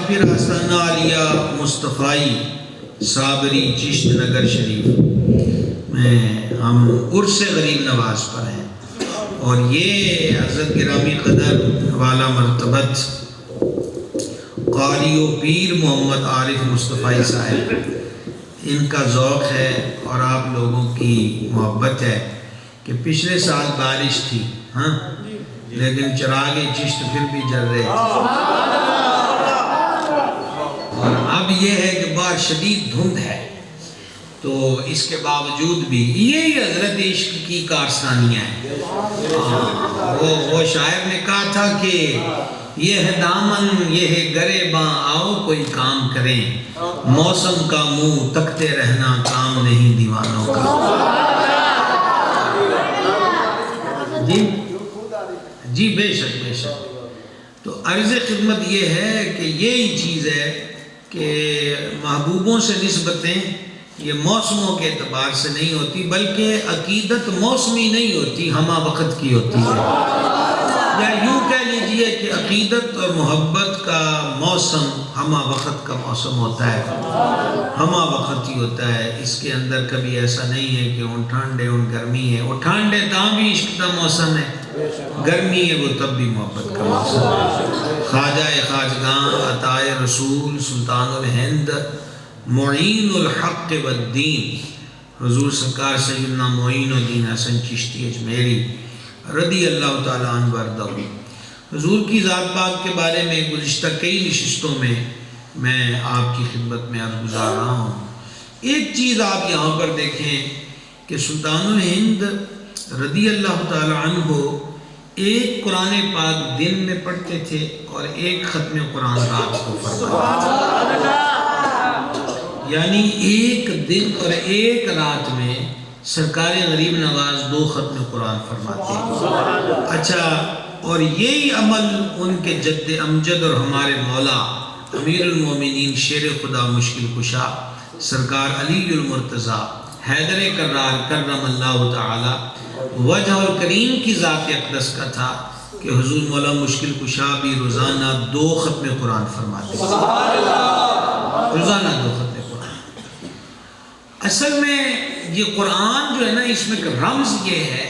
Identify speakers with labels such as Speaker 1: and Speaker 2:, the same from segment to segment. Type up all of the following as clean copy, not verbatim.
Speaker 1: پھر حسن عالیہ مصطفی صابری چشت نگر شریف میں ہم عرس غریب نواز پر ہیں، اور یہ حضرت گرامی قدر والا مرتبت قاری و پیر محمد عارف مصطفی صاحب، ان کا ذوق ہے اور آپ لوگوں کی محبت ہے کہ پچھلے سال بارش تھی ہاں لیکن چراغ چشت پھر بھی جل رہے تھے، اور اب یہ ہے کہ باہر شدید دھند ہے، تو اس کے باوجود بھی یہی حضرت عشق کی کارستانیاں ہیں۔ وہ شاعر نے کہا تھا کہ یہ ہے دامن یہ ہے گریباں، آؤ کوئی کام کریں، موسم کا منہ تکتے رہنا کام نہیں دیوانوں کا۔ جی بے شک بے شک۔ تو عرض خدمت یہ ہے کہ یہی چیز ہے کہ محبوبوں سے نسبتیں یہ موسموں کے اعتبار سے نہیں ہوتی، بلکہ عقیدت موسمی نہیں ہوتی، ہمہ وقت کی ہوتی ہے، یا یوں کہہ لیجئے کہ عقیدت اور محبت کا موسم ہمہ وقت کا موسم ہوتا ہے، ہمہ وقت ہی ہوتا ہے، اس کے اندر کبھی ایسا نہیں ہے کہ ان ٹھنڈے ان گرمی ہے، وہ ٹھنڈے تاں بھی عشق کا موسم ہے، گرمی ہے وہ تب بھی محبت کا موسم ہے۔ خواجہ خواجگاں عطائے رسول سلطان الہند معین الحق والدین حضور سرکار سیدنا معین الدین حسن چشتی اجمیری رضی اللہ تعالیٰ عنہ وارضہ، حضور کی ذات پاک کے بارے میں گزشتہ کئی نشستوں میں آپ کی خدمت میں عرض گزار رہا ہوں۔ ایک چیز آپ یہاں پر دیکھیں کہ سلطان الہند رضی اللہ تعالیٰ عنہ ایک قرآن پاک دن میں پڑھتے تھے اور ایک ختم قرآن رات کو فرماتے، یعنی ایک دن اور ایک رات میں سرکار غریب نواز 2 ختم قرآن فرماتے ہیں۔ اچھا، اور یہی عمل ان کے جد امجد اور ہمارے مولا امیر المومنین شیر خدا مشکل کشا سرکار علی المرتضیٰ حیدر کرار کرم اللہ تعالی وجہ الکریم کی ذات اقدس کا تھا کہ حضور مولا مشکل کشا بھی روزانہ 2 ختم قرآن فرماتے ہیں، روزانہ 2 ختم قرآن۔ اصل میں یہ قرآن جو ہے نا، اس میں رمز یہ ہے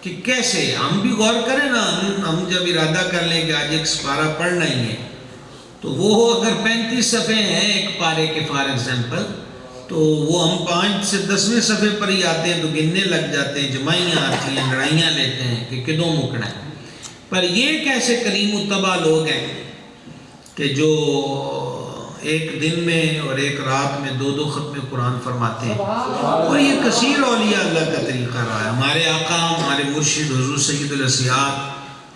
Speaker 1: کہ کیسے ہم بھی غور کریں نا، ہم جب ارادہ کر لیں کہ آج ایک سپارہ پڑھنا ہی ہے، تو وہ اگر 35 صفحے ہیں ایک پارے کے فار ایگزامپل، تو وہ ہم 5 سے 10ویں صفحے پر ہی آتے ہیں تو گننے لگ جاتے ہیں، جمائیاں آتی ہیں، لڑائیاں لیتے ہیں کہ کدوں مکنا ہے۔ پر یہ کیسے کریم الطبع لوگ ہیں کہ جو ایک دن میں اور ایک رات میں 2 ختم قرآن فرماتے ہیں، اور یہ کثیر اولیاء اللہ کا طریقہ رہا ہے۔ ہمارے آقا ہمارے مرشد حضور سید الاسیاد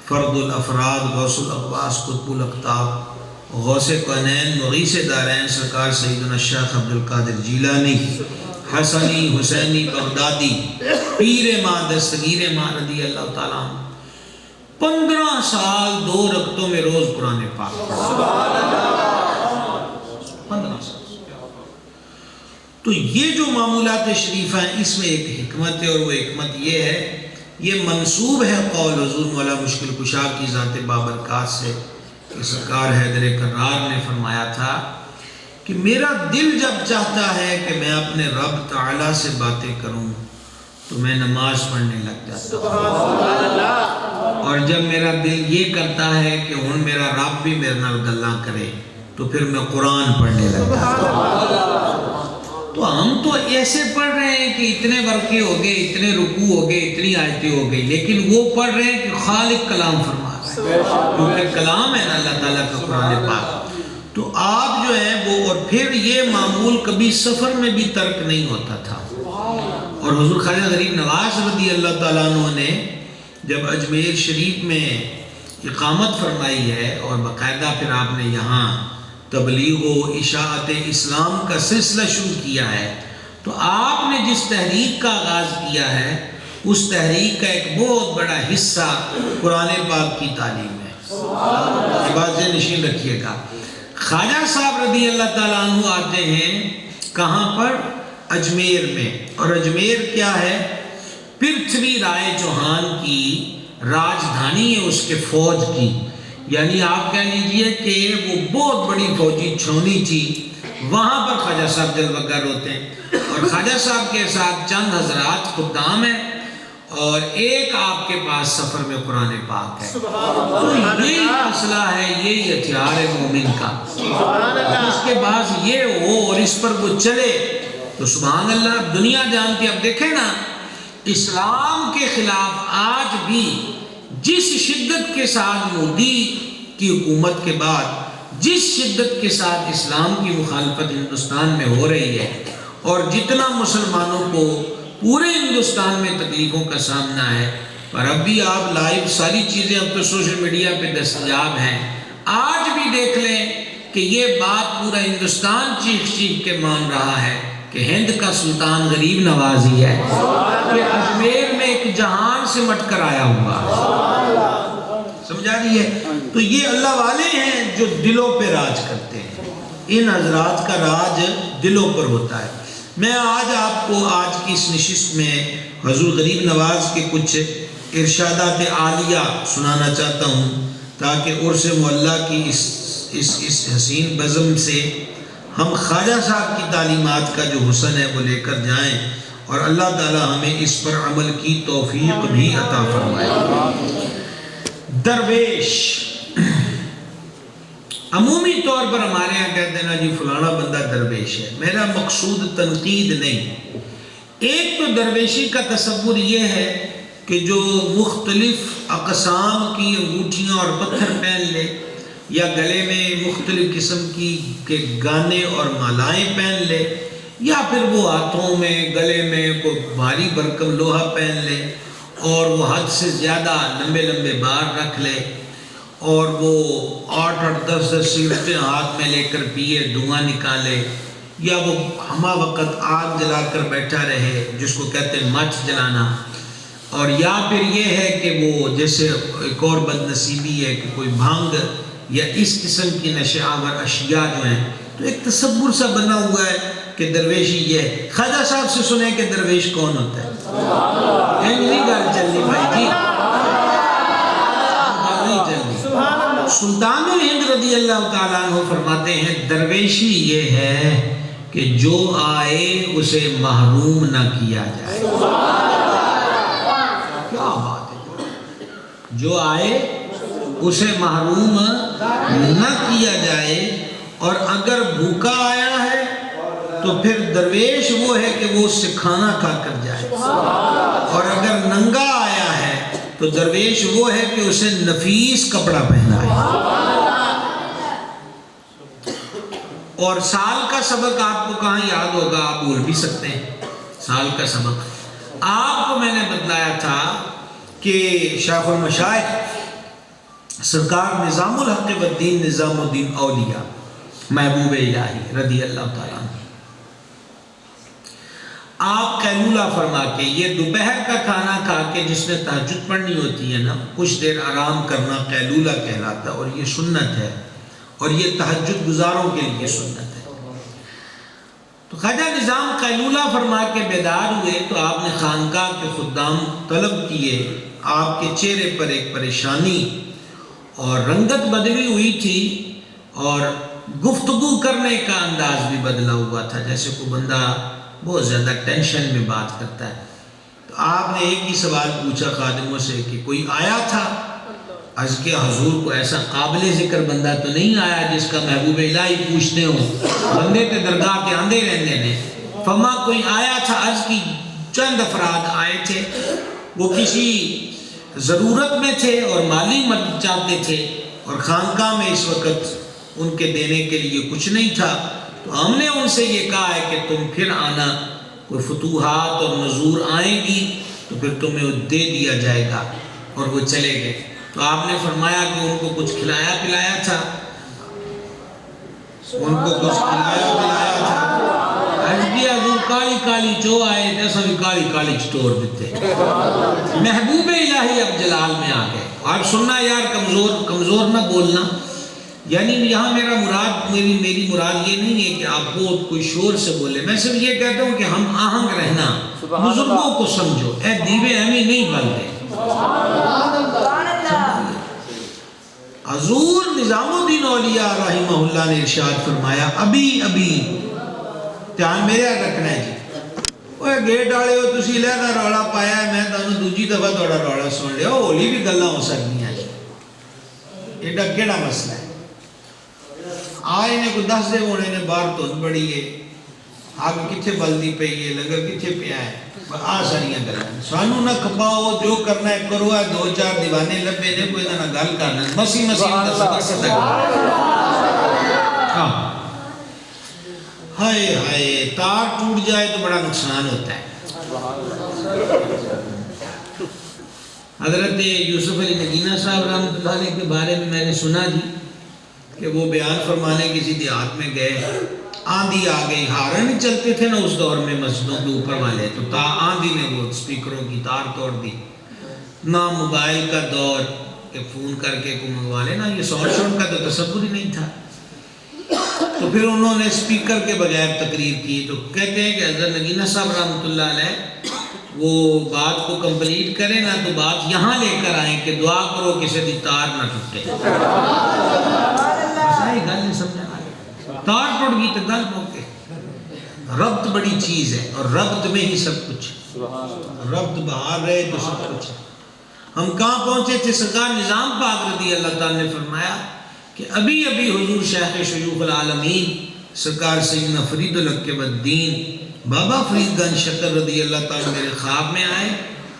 Speaker 1: فرد الافراد غوث الاقواس قطب الاقطاب غوث کونین مغیث دارین سرکار سیدنا الشیخ عبدالقادر جیلانی حسنی حسینی بغدادی پیر ماں دستگیر ماں رضی اللہ تعالیٰ عنہ 15 سال 2 رکعتوں میں روز قرآن پاک پڑھا، 15 سال۔ تو یہ جو معمولات شریفہ ہیں اس میں ایک حکمت ہے، اور وہ حکمت یہ ہے، یہ منسوب ہے قول حضور مولا مشکل کشا کی ذات بابرکات سے کہ سرکار حیدر کرار نے فرمایا تھا کہ میرا دل جب چاہتا ہے کہ میں اپنے رب تعالیٰ سے باتیں کروں تو میں نماز پڑھنے لگ جاتا ہوں، اور جب میرا دل یہ کرتا ہے کہ ہن میرا رب بھی میرے نال گلاں کرے تو پھر میں قرآن پڑھنے لگ جاتا ہوں۔ تو ہم تو ایسے پڑھ رہے ہیں کہ اتنے ورقے ہو گئے، اتنے رکوع ہو گئے، اتنی آیتیں ہو گئی، لیکن وہ پڑھ رہے ہیں کہ خالق کلام فرما رہا ہے، کیونکہ کلام ہے نا اللہ تعالیٰ کا قرآن پاک۔ تو آپ جو ہیں وہ، اور پھر یہ معمول کبھی سفر میں بھی ترک نہیں ہوتا تھا، اور حضور خواجہ غریب نواز رضی اللہ تعالیٰ عنہ نے جب اجمیر شریف میں اقامت فرمائی ہے اور باقاعدہ پھر آپ نے یہاں تبلیغ و اشاعت اسلام کا سلسلہ شروع کیا ہے، تو آپ نے جس تحریک کا آغاز کیا ہے اس تحریک کا ایک بہت بڑا حصہ قرآن پاک کی تعلیم ہے۔ یہ بات ذہن نشین رکھیے گا۔ خواجہ صاحب رضی اللہ تعالیٰ عنہ آتے ہیں کہاں پر؟ اجمیر میں، اور اجمیر کیا ہے؟ پرتھوی رائے چوہان کی راجدھانی ہے، اس کے فوج کی، یعنی آپ کہہ لیجئے کہ وہ بہت بڑی فوجی چھونی تھی، وہاں پر خواجہ صاحب جلوہ گر ہوتے ہیں، اور خواجہ صاحب کے ساتھ چند حضرات خدام ہیں، اور ایک آپ کے پاس سفر میں قرآن پاک ہے۔ تو یہی اسلحہ ہے، یہی ہتھیار ہے مومن کا، اس کے پاس یہ ہو اور اس پر وہ چلے تو سبحان اللہ۔ اب دنیا جانتی ہے، اب دیکھیں نا اسلام کے خلاف آج بھی جس شدت کے ساتھ مودی کی حکومت کے بعد جس شدت کے ساتھ اسلام کی مخالفت ہندوستان میں ہو رہی ہے، اور جتنا مسلمانوں کو پورے ہندوستان میں تکلیفوں کا سامنا ہے، پر اب بھی آپ لائیو ساری چیزیں اب تو سوشل میڈیا پہ دستیاب ہیں، آج بھی دیکھ لیں کہ یہ بات پورا ہندوستان چیخ چیخ کے مان رہا ہے کہ ہند کا سلطان غریب نواز ہی ہے، کہ اجمیر میں ایک جہان سے مٹ کر آیا ہوا، سمجھا رہی ہے؟ تو یہ اللہ والے ہیں جو دلوں پہ راج کرتے ہیں، ان حضرات کا راج دلوں پر ہوتا ہے۔ میں آج آپ کو آج کی اس نشست میں حضور غریب نواز کے کچھ ارشادات عالیہ سنانا چاہتا ہوں، تاکہ عرس معلیٰ کی اس حسین بزم سے ہم خواجہ صاحب کی تعلیمات کا جو حسن ہے وہ لے کر جائیں، اور اللہ تعالی ہمیں اس پر عمل کی توفیق بھی عطا فرمائے۔ درویش عمومی طور پر ہمارے یہاں کہتے ہیں نا جی فلانا بندہ درویش ہے، میرا مقصود تنقید نہیں۔ ایک تو درویشی کا تصور یہ ہے کہ جو مختلف اقسام کی انگوٹھیاں اور پتھر پہن لے، یا گلے میں مختلف قسم کے گانے اور مالائیں پہن لے، یا پھر وہ ہاتھوں میں گلے میں کوئی بھاری بھرکم لوہا پہن لے، اور وہ حد سے زیادہ لمبے لمبے بار رکھ لے، اور وہ 8-8 10 سگریٹیں ہاتھ میں لے کر پیے، دھواں نکالے، یا وہ ہمہ وقت آگ جلا کر بیٹھا رہے جس کو کہتے ہیں مچ جلانا، اور یا پھر یہ ہے کہ وہ جیسے ایک اور بد نصیبی ہے کہ کوئی بھانگ یا اس قسم کی نشہ آور اشیاء جو ہیں، تو ایک تصور سا بنا ہوا ہے کہ درویشی یہ ہے۔ خواجہ صاحب سے سنیں کہ درویش کون ہوتا ہے؟ نہیں گال چلنی بھائی جی، نہیں چلنی۔ سلطان الہند رضی اللہ تعالیٰ عنہ فرماتے ہیں درویشی یہ ہے کہ جو آئے اسے محروم نہ کیا جائے۔ کیا بات ہے، جو آئے اسے محروم نہ کیا جائے، اور اگر بھوکا آیا ہے تو پھر درویش وہ ہے کہ وہ اس سے کھانا کھا کر جائے، اور اگر ننگا آیا ہے تو درویش وہ ہے کہ اسے نفیس کپڑا پہنائے۔ اور سال کا سبق آپ کو کہاں یاد ہوگا، آپ بھول بھی سکتے ہیں سال کا سبق۔ آپ کو میں نے بتلایا تھا کہ شیخ المشائخ سرکار نظام الحق والدین نظام الدین اولیاء محبوب الہی رضی اللہ تعالیٰ عنہ، آپ قیلولہ فرما کے، یہ دوپہر کا کھانا کھا کے جس نے تہجد پڑھنی ہوتی ہے نا، کچھ دیر آرام کرنا قیلولہ کہلاتا ہے، اور یہ سنت ہے، اور یہ تہجد گزاروں کے لیے سنت ہے۔ تو خواجہ نظام قیلولہ فرما کے بیدار ہوئے تو آپ نے خانقاہ کے خدام طلب کیے، آپ کے چہرے پر ایک پریشانی اور رنگت بدلی ہوئی تھی، اور گفتگو کرنے کا انداز بھی بدلا ہوا تھا، جیسے کوئی بندہ بہت زیادہ ٹینشن میں بات کرتا ہے۔ تو آپ نے ایک ہی سوال پوچھا خادموں سے کہ کوئی آیا تھا؟ عرض کیا حضور کو ایسا قابل ذکر بندہ تو نہیں آیا جس کا محبوب الہی پوچھتے ہوں، بندے تے درگاہ کے آندے رہنے نے۔ فما کوئی آیا تھا؟ عرض کی چند افراد آئے تھے، وہ کسی ضرورت میں تھے اور مالی مدد چاہتے تھے، اور خانقاہ میں اس وقت ان کے دینے کے لیے کچھ نہیں تھا، تو ہم نے ان سے یہ کہا ہے کہ تم پھر آنا، کوئی فتوحات اور نزور آئیں گی تو پھر تمہیں وہ دے دیا جائے گا، اور وہ چلے گئے۔ تو آپ نے فرمایا کہ ان کو کچھ کھلایا پلایا تھا، ان کو کچھ کھلایا پلایا تھا۔ حضور کالی کالی چو آئے جیسا بھی کالی کالی چٹور دیتے، محبوب الہی اب جلال میں آ گئے۔ آپ سننا یار، کمزور نہ بولنا، یعنی یہاں میری مراد یہ نہیں ہے کہ آپ بہت کوئی شور سے بولے، میں صرف یہ کہتا ہوں کہ ہم آہنگ رہنا، بزرگوں کو سمجھو، اے دیوے ہمیں نہیں بلتے۔ حضور نظام الدین اولیاء رحمہ اللہ نے ارشاد فرمایا ابھی دھیان میرے رکھنا ہے جی وہ گیٹ والے ہو تسی لہدا رولا پایا ہے میں تمہیں دوجی دفعہ تھوڑا رولا سن لیا ہولی بھی گلاں ہو سکتی ہیں ایڈا کیڑا مسئلہ ہے آئے نے کوئی 10 دے ہونے نے باہر دھند بڑی ہے آگ کتھے بلدی پئی ہے لنگر کتھے پیا ہے آ ساریاں گلاں سانو نہ کھپاؤ جو کرنا ہے کرو ہے 2-4 دیوانے لبے نے کوئی نہ گل کرنا مسیح ہائے ہائے تار ٹوٹ جائے تو بڑا نقصان ہوتا ہے حضرت یوسف علی نگینہ صاحب رحمۃ اللہ علیہ کے بارے میں نے سنا جی کہ وہ بیان فرمانے کسی دیہات میں گئے آندھی آ گئی ہارن نہیں چلتے تھے نا اس دور میں مسجدوں کے اوپر والے تو آندھی نے وہ سپیکروں کی تار توڑ دی نہ موبائل کا دور کہ فون کر کے کو منگوا لینا یہ ساؤنڈ شاؤنڈ کا تو تصور ہی نہیں تھا تو پھر انہوں نے سپیکر کے بغیر تقریر کی تو کہتے ہیں کہ حضرت نگینہ صاحب رحمۃ اللہ علیہ وہ بات کو کمپلیٹ کرے نا تو بات یہاں لے کر آئیں کہ دعا کرو کسی دی تار نہ ٹوٹے صحیح گل نہیں سمجھا تار ٹوٹ گئی تو گل موقع ربط بڑی چیز ہے اور ربط میں ہی سب کچھ ربط باہر رہے تو سب کچھ ہم کہاں پہنچے تھے سرکار نظام پاک رضی اللہ تعالیٰ نے فرمایا کہ ابھی حضور شیخ شیوخ العالمین سرکار سیدنا فرید العقب الدین بابا فرید گنج شکر رضی اللہ تعالیٰ میرے خواب میں آئے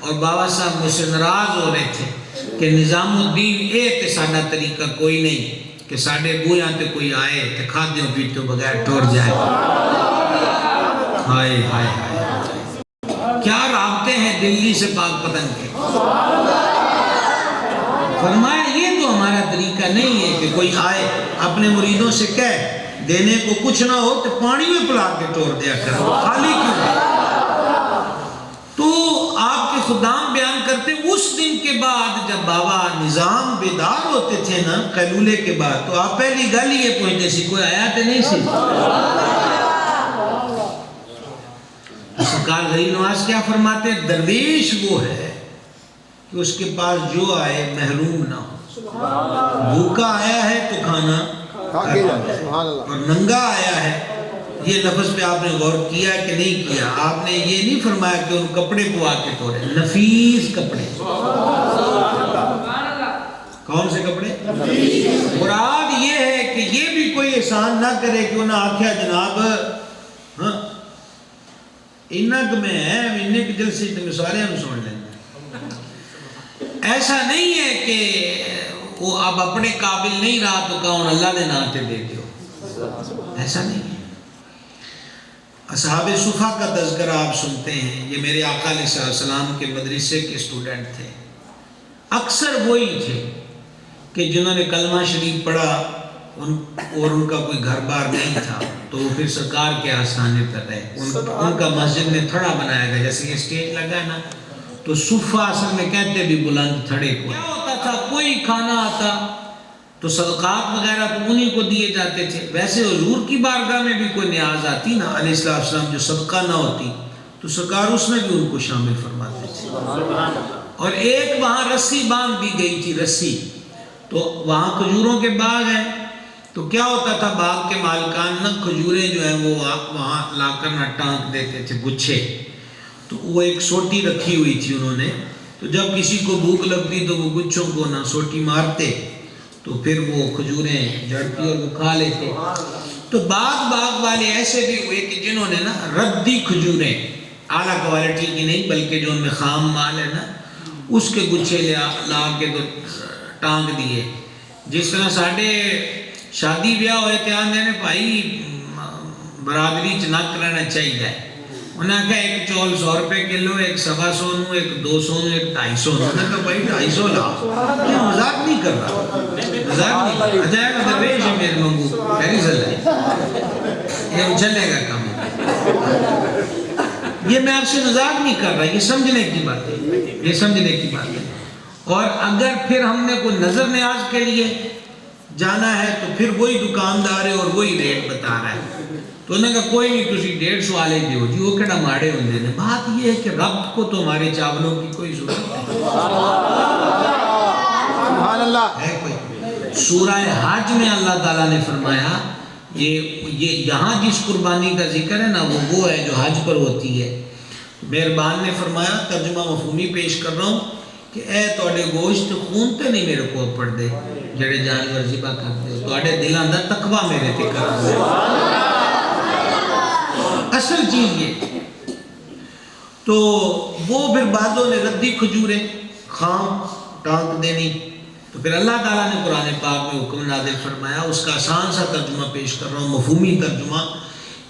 Speaker 1: اور بابا صاحب مجھ سے ناراض ہو رہے تھے کہ نظام الدین تے ساڈا طریقہ کوئی نہیں کہ ساڈے بویاں تے کوئی آئے تے کھادیوں پیتوں بغیر ٹوٹ جائے ہائے ہائے ہائے کیا رابطے ہیں دلی سے پاک پتن کے فرمایا یہ تو ہمارا طریقہ نہیں ہے کہ کوئی آئے اپنے مریدوں سے کہے دینے کو کچھ نہ ہو تو پانی میں پلا کے توڑ دیا کرو خالی کیوں تو آپ کے خدام بیان کرتے اس دن کے بعد جب بابا نظام بیدار ہوتے تھے نا قیلولے کے بعد تو آپ پہلی گل یہ پوچھتے سی کوئی آیا تو نہیں سی سرکار غریب نواز کیا فرماتے ہیں درویش وہ ہے کہ اس کے پاس جو آئے محروم نہ ہو بھوکا آیا ہے تو کھانا اور ننگا آیا ہے یہ لفظ پہ آپ نے غور کیا کہ نہیں کیا آپ نے یہ نہیں فرمایا کہ ان کپڑے کو آ کے توڑے نفیس کپڑے کون سے کپڑے مراد یہ ہے کہ یہ بھی کوئی احسان نہ کرے کہ انہیں آکھیا جناب انک میں ہے انک جلسی تمہیں سارے ہم سن لیں ایسا نہیں ہے کہ وہ اب اپنے قابل نہیں رہا تو کون اللہ نے ناتے دے دیو ایسا نہیں ہے اصحاب صفا کا تذکرہ آپ سنتے ہیں یہ میرے آقا علیہ السلام کے مدرسے کے اسٹوڈنٹ تھے اکثر وہی تھے کہ جنہوں نے کلمہ شریف پڑھا اور ان کا کوئی گھر بار نہیں تھا تو وہ پھر سرکار کے آستانے پر رہے ان کا مسجد میں تھڑا بنایا گیا جیسے کہ اسٹیج لگا ہے نا تو صفا اصل میں کہتے بھی بلند تھڑے کو کیا ہوتا تھا کوئی کھانا آتا تو صدقات وغیرہ تو انہی کو دیے جاتے تھے ویسے حضور کی بارگاہ میں بھی کوئی نیاز آتی نا علیہ السلام جو صدقہ نہ ہوتی تو سرکار اس میں بھی ان کو شامل فرماتے تھے اور ایک وہاں رسی باندھ دی گئی تھی رسی تو وہاں کھجوروں کے باغ ہیں تو کیا ہوتا تھا باغ کے مالکان نہ کھجوریں جو ہیں وہ وہاں لا کر نہ ٹانک دیتے تھے گچھے تو وہ ایک سوٹی رکھی ہوئی تھی انہوں نے تو جب کسی کو بھوک لگتی تو وہ گچھوں کو نہ سوٹی مارتے تو پھر وہ کھجوریں جڑتی اور وہ کھا لیتے تو باغ والے ایسے بھی ہوئے کہ جنہوں نے نا ردی کھجوریں اعلیٰ کوالٹی کی نہیں بلکہ جو ان میں خام مال ہے نا اس کے گچھے لا کے تو ٹانگ دیے جس طرح ساڑھے شادی بیاہ ہوئے تھے آندھے نے بھائی برادری چنک رہنا چاہیے انہوں نے کہا ایک چول 100 روپے کلو ایک 125 ایک 200 ایک 250 انہوں نے کہا بھائی 250 لاؤ یہ مذاق نہیں کر رہا مذاق نہیں کر رہا عجائب درویش ہے میرے منگو پہلی صلی یہ اچھلے گا کام یہ میں آپ سے مذاق نہیں کر رہا یہ سمجھنے کی بات ہے یہ سمجھنے کی بات ہے اور اگر پھر ہم نے کوئی نظر نیاز کے لیے جانا ہے تو پھر وہی دکاندار ہے اور وہی ریٹ بتا رہا ہے تو انہوں نے کہا کوئی نہیں تسی 150 والے دیو جی وہ کڑا ماڑے ہوندے نے بات یہ ہے کہ رب کو تو ہمارے چاولوں کی کوئی ضرورت نہیں سبحان اللہ ہے کوئی سورہ حج میں اللہ تعالیٰ نے فرمایا یہ یہاں جس قربانی کا ذکر ہے نا وہ ہے جو حج پر ہوتی ہے. مہربان نے فرمایا ترجمہ مفہومی پیش کر رہا ہوں کہ اے توڑے گوشت خون تے نہیں میرے کو پڑ دے جڑے جانور ذبح کرتے ہو توڑے دلان دا تقوی میرے تے کر دے. اصل چیز یہ تو وہ پھر بعضوں نے ردی کھجوریں خام ٹانک دینی تو پھر اللہ تعالیٰ نے قرآن پاک میں حکم نازل فرمایا. اس کا آسان سا ترجمہ پیش کر رہا ہوں مفہومی ترجمہ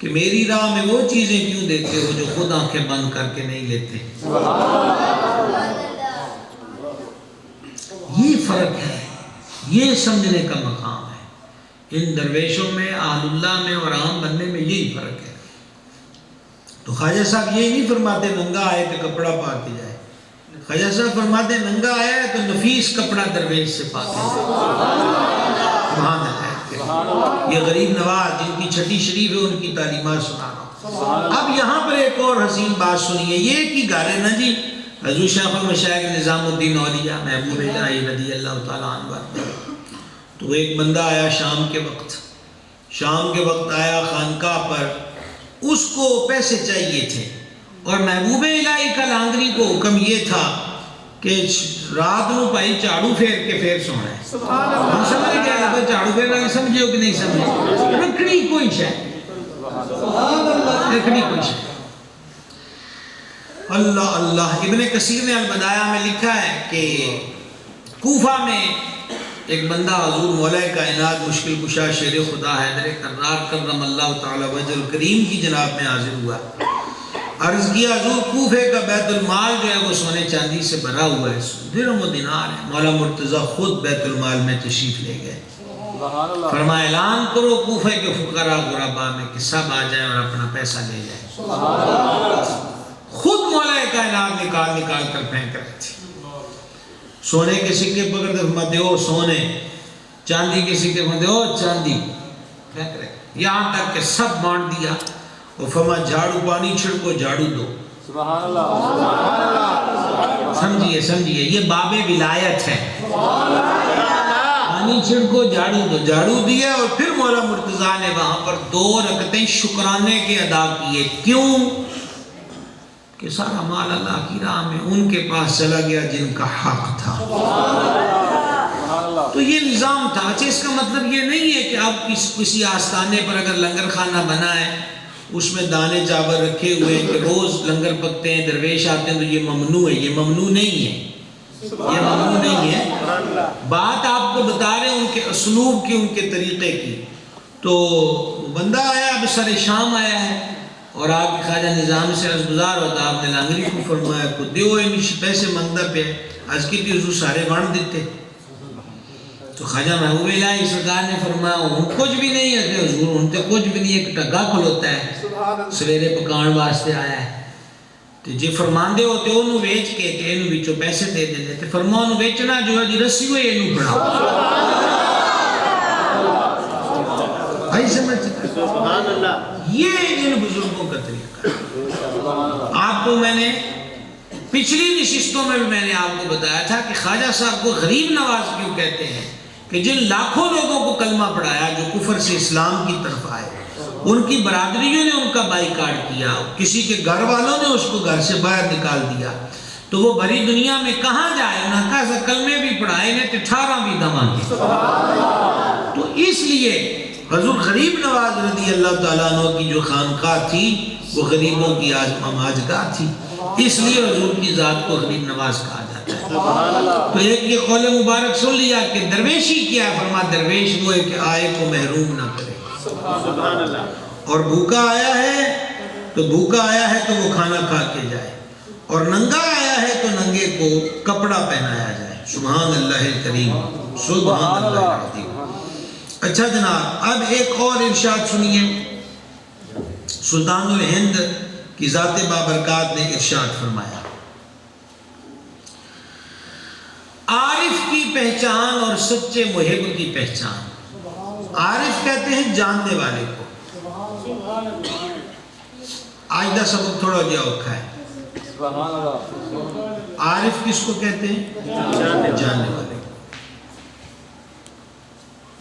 Speaker 1: کہ میری راہ میں وہ چیزیں کیوں دیتے ہو جو خود آنکھیں بند کر کے نہیں لیتے. یہ فرق ہے, یہ سمجھنے کا مقام ہے. ان درویشوں میں اہل اللہ میں اور عام بننے میں یہی فرق ہے. تو خواجہ صاحب یہ نہیں فرماتے ننگا آئے تو کپڑا پا کے جائے. خواجہ صاحب فرماتے ننگا آیا تو نفیس کپڑا درویش سے پا کے جائے. سبحان اللہ. یہ غریب نواز جن کی چھٹی شریف ہے ان کی تعلیمات سنا رہا ہوں. اب یہاں پر ایک اور حسین بات سنیے. یہ کی گھر ہے نا جی حضور شیخ المشائخ نظام الدین اولیاء محبوب الہی رضی اللہ تعالیٰ عنہ. تو ایک بندہ آیا شام کے وقت آیا خانقاہ پر. اس کو پیسے چاہیے تھے اور محبوب الہی کا لانگری کو حکم یہ تھا کہ رات نو بھائی جھاڑو پھیر کے پھر سونا ہے. ہم سمجھ گئے لگا جھاڑو پھیرنا سمجھے ہو کہ نہیں سمجھے. رکھنی کوئی شاید رکھنی کوئی شاید. اللہ اللہ. ابن کثیر نے البدایہ میں لکھا ہے کہ کوفہ میں ایک بندہ حضور مولا کائنات مشکل کشا شیر خدا حیدر کرار کرم اللہ تعالی وجہ الکریم کی جناب میں حاضر ہوا. عرض کیا حضور کوفے کا بیت المال جو ہے وہ سونے چاندی سے بھرا ہوا ہے, درہم و دینار ہے. مولا مرتضیٰ خود بیت المال میں تشریف لے گئے. فرمایا اعلان کرو کوفے کے فقراء غرباء میں کہ سب آ جائیں اور اپنا پیسہ لے جائیں. خود مولا کائنات نکال کر پھینک رہے تھے. سونے کے سکے پکڑ دے فرماتے ہو سونے, چاندی کے سکے فرماتے ہو چاندی, پھینک رہے. یہاں تک کہ سب بانٹ دیا. وہ فرما جھاڑو پانی چھڑکو جھاڑو دو. سبحان اللہ. سمجھیے یہ باب ولایت ہے. پانی چھڑکو جھاڑو دو. جھاڑو دیا اور پھر مولا مرتضیٰ نے وہاں پر 2 رکعتیں شکرانے کے ادا کیے. کیوں؟ کہ سارا مال اللہ کی راہ میں ان کے پاس چلا گیا جن کا حق تھا. تو یہ نظام تھا. اچھا اس کا مطلب یہ نہیں ہے کہ آپ کسی آستانے پر اگر لنگر خانہ بنا ہے اس میں دانے چاول رکھے ہوئے ہیں کہ روز لنگر پکتے ہیں درویش آتے ہیں تو یہ ممنوع ہے. یہ ممنوع نہیں ہے. یہ ممنوع نہیں ہے. بات آپ کو بتا رہے ہیں ان کے اسلوب کی, ان کے طریقے کی. تو بندہ آیا بسر شام آیا ہے اور آپ کے خواجہ نظام سے عرض گزار ہوتا. آپ نے لانگری کو فرمایا کو دیو پیسے منگتا پہ آج کی تھی حضور سارے بانٹ دیتے. تو خواجہ محبوب الہی سرکار نے فرمایا ان کچھ بھی نہیں ہے کہ حضور ان تے کچھ بھی نہیں. ایک ٹگا کھلوتا ہے سویرے پکان واسطے آیا ہے تو جی فرمان دے ہوتے انہوں ویچ کے کہ انہوں بیچو پیسے دے دے تے فرما انہوں ویچنا جو ہے جی رسی ہوئے انہوں بڑھاؤ. بھائی سمجھ یہ ان بزرگوں کا طریقہ ہے. آپ کو میں نے پچھلی نشستوں میں بھی میں نے آپ کو بتایا تھا کہ خواجہ صاحب کو غریب نواز کیوں کہتے ہیں کہ جن لاکھوں لوگوں کو کلمہ پڑھایا جو کفر سے اسلام کی طرف آئے, ان کی برادریوں نے ان کا بائیکاٹ کیا, کسی کے گھر والوں نے اس کو گھر سے باہر نکال دیا, تو وہ بھری دنیا میں کہاں جائے. انہوں نے کہا کلمے بھی پڑھائے نے 18 بھی دماغ. تو اس لیے حضور غریب نواز رضی اللہ تعالیٰ عنہ کی جو خانقاہ تھی وہ غریبوں کی آجگاہ تھی, اس لیے حضور کی ذات کو غریب نواز کہا جاتا ہے. تو ایک یہ قول مبارک سن لیا کہ درویشی کیا ہے. فرما درویش وہ ہے کہ آئے کو محروم نہ کرے. اور بھوکا آیا ہے تو وہ کھانا کھا کے جائے, اور ننگا آیا ہے تو ننگے کو کپڑا پہنایا جائے. سبحان اللہ الکریم, سبحان اللہ العظیم. اچھا جناب اب ایک اور ارشاد سنیے. سلطان الہند کی ذات بابرکات نے ارشاد فرمایا عارف کی پہچان اور سچے محب کی پہچان. عارف کہتے ہیں جاننے والے کو. آج دا سبق تھوڑا جا اوکھا ہے. عارف کس کو کہتے ہیں؟ جاننے والے.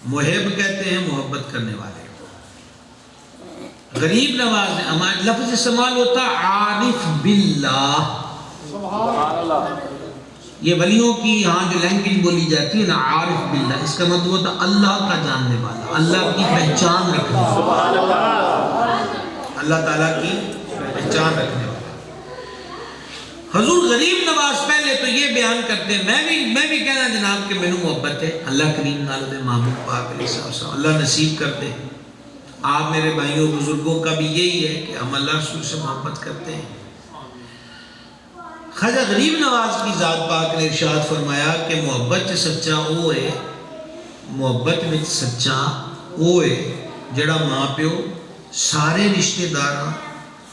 Speaker 1: محب کہتے ہیں محبت کرنے والے کو. غریب نواز ہے. ہمارا لفظ استعمال ہوتا عارف باللہ.
Speaker 2: سبحان اللہ.
Speaker 1: یہ ولیوں کی یہاں جو لینگویج بولی جاتی ہے نا عارف باللہ، اس کا مطلب ہوتا اللہ کا جاننے والا، اللہ کی پہچان رکھنے والا، اللہ تعالیٰ کی پہچان رکھنے والا. حضور غریب نواز پہلے تو یہ بیان کرتے ہیں، میں بھی کہنا جناب کہ میں محبت ہے اللہ کریم نال دے محبوب پاک علیہ السلام، اللہ نصیب کر دے. آپ میرے بھائیوں بزرگوں کا بھی یہی ہے کہ ہم اللہ رسول سے محبت کرتے ہیں. خواجہ غریب نواز کی ذات پاک نے ارشاد فرمایا کہ محبت سچا وہ ہے، محبت میں سچا وہ ہے جڑا ماں پیو سارے رشتہ داراں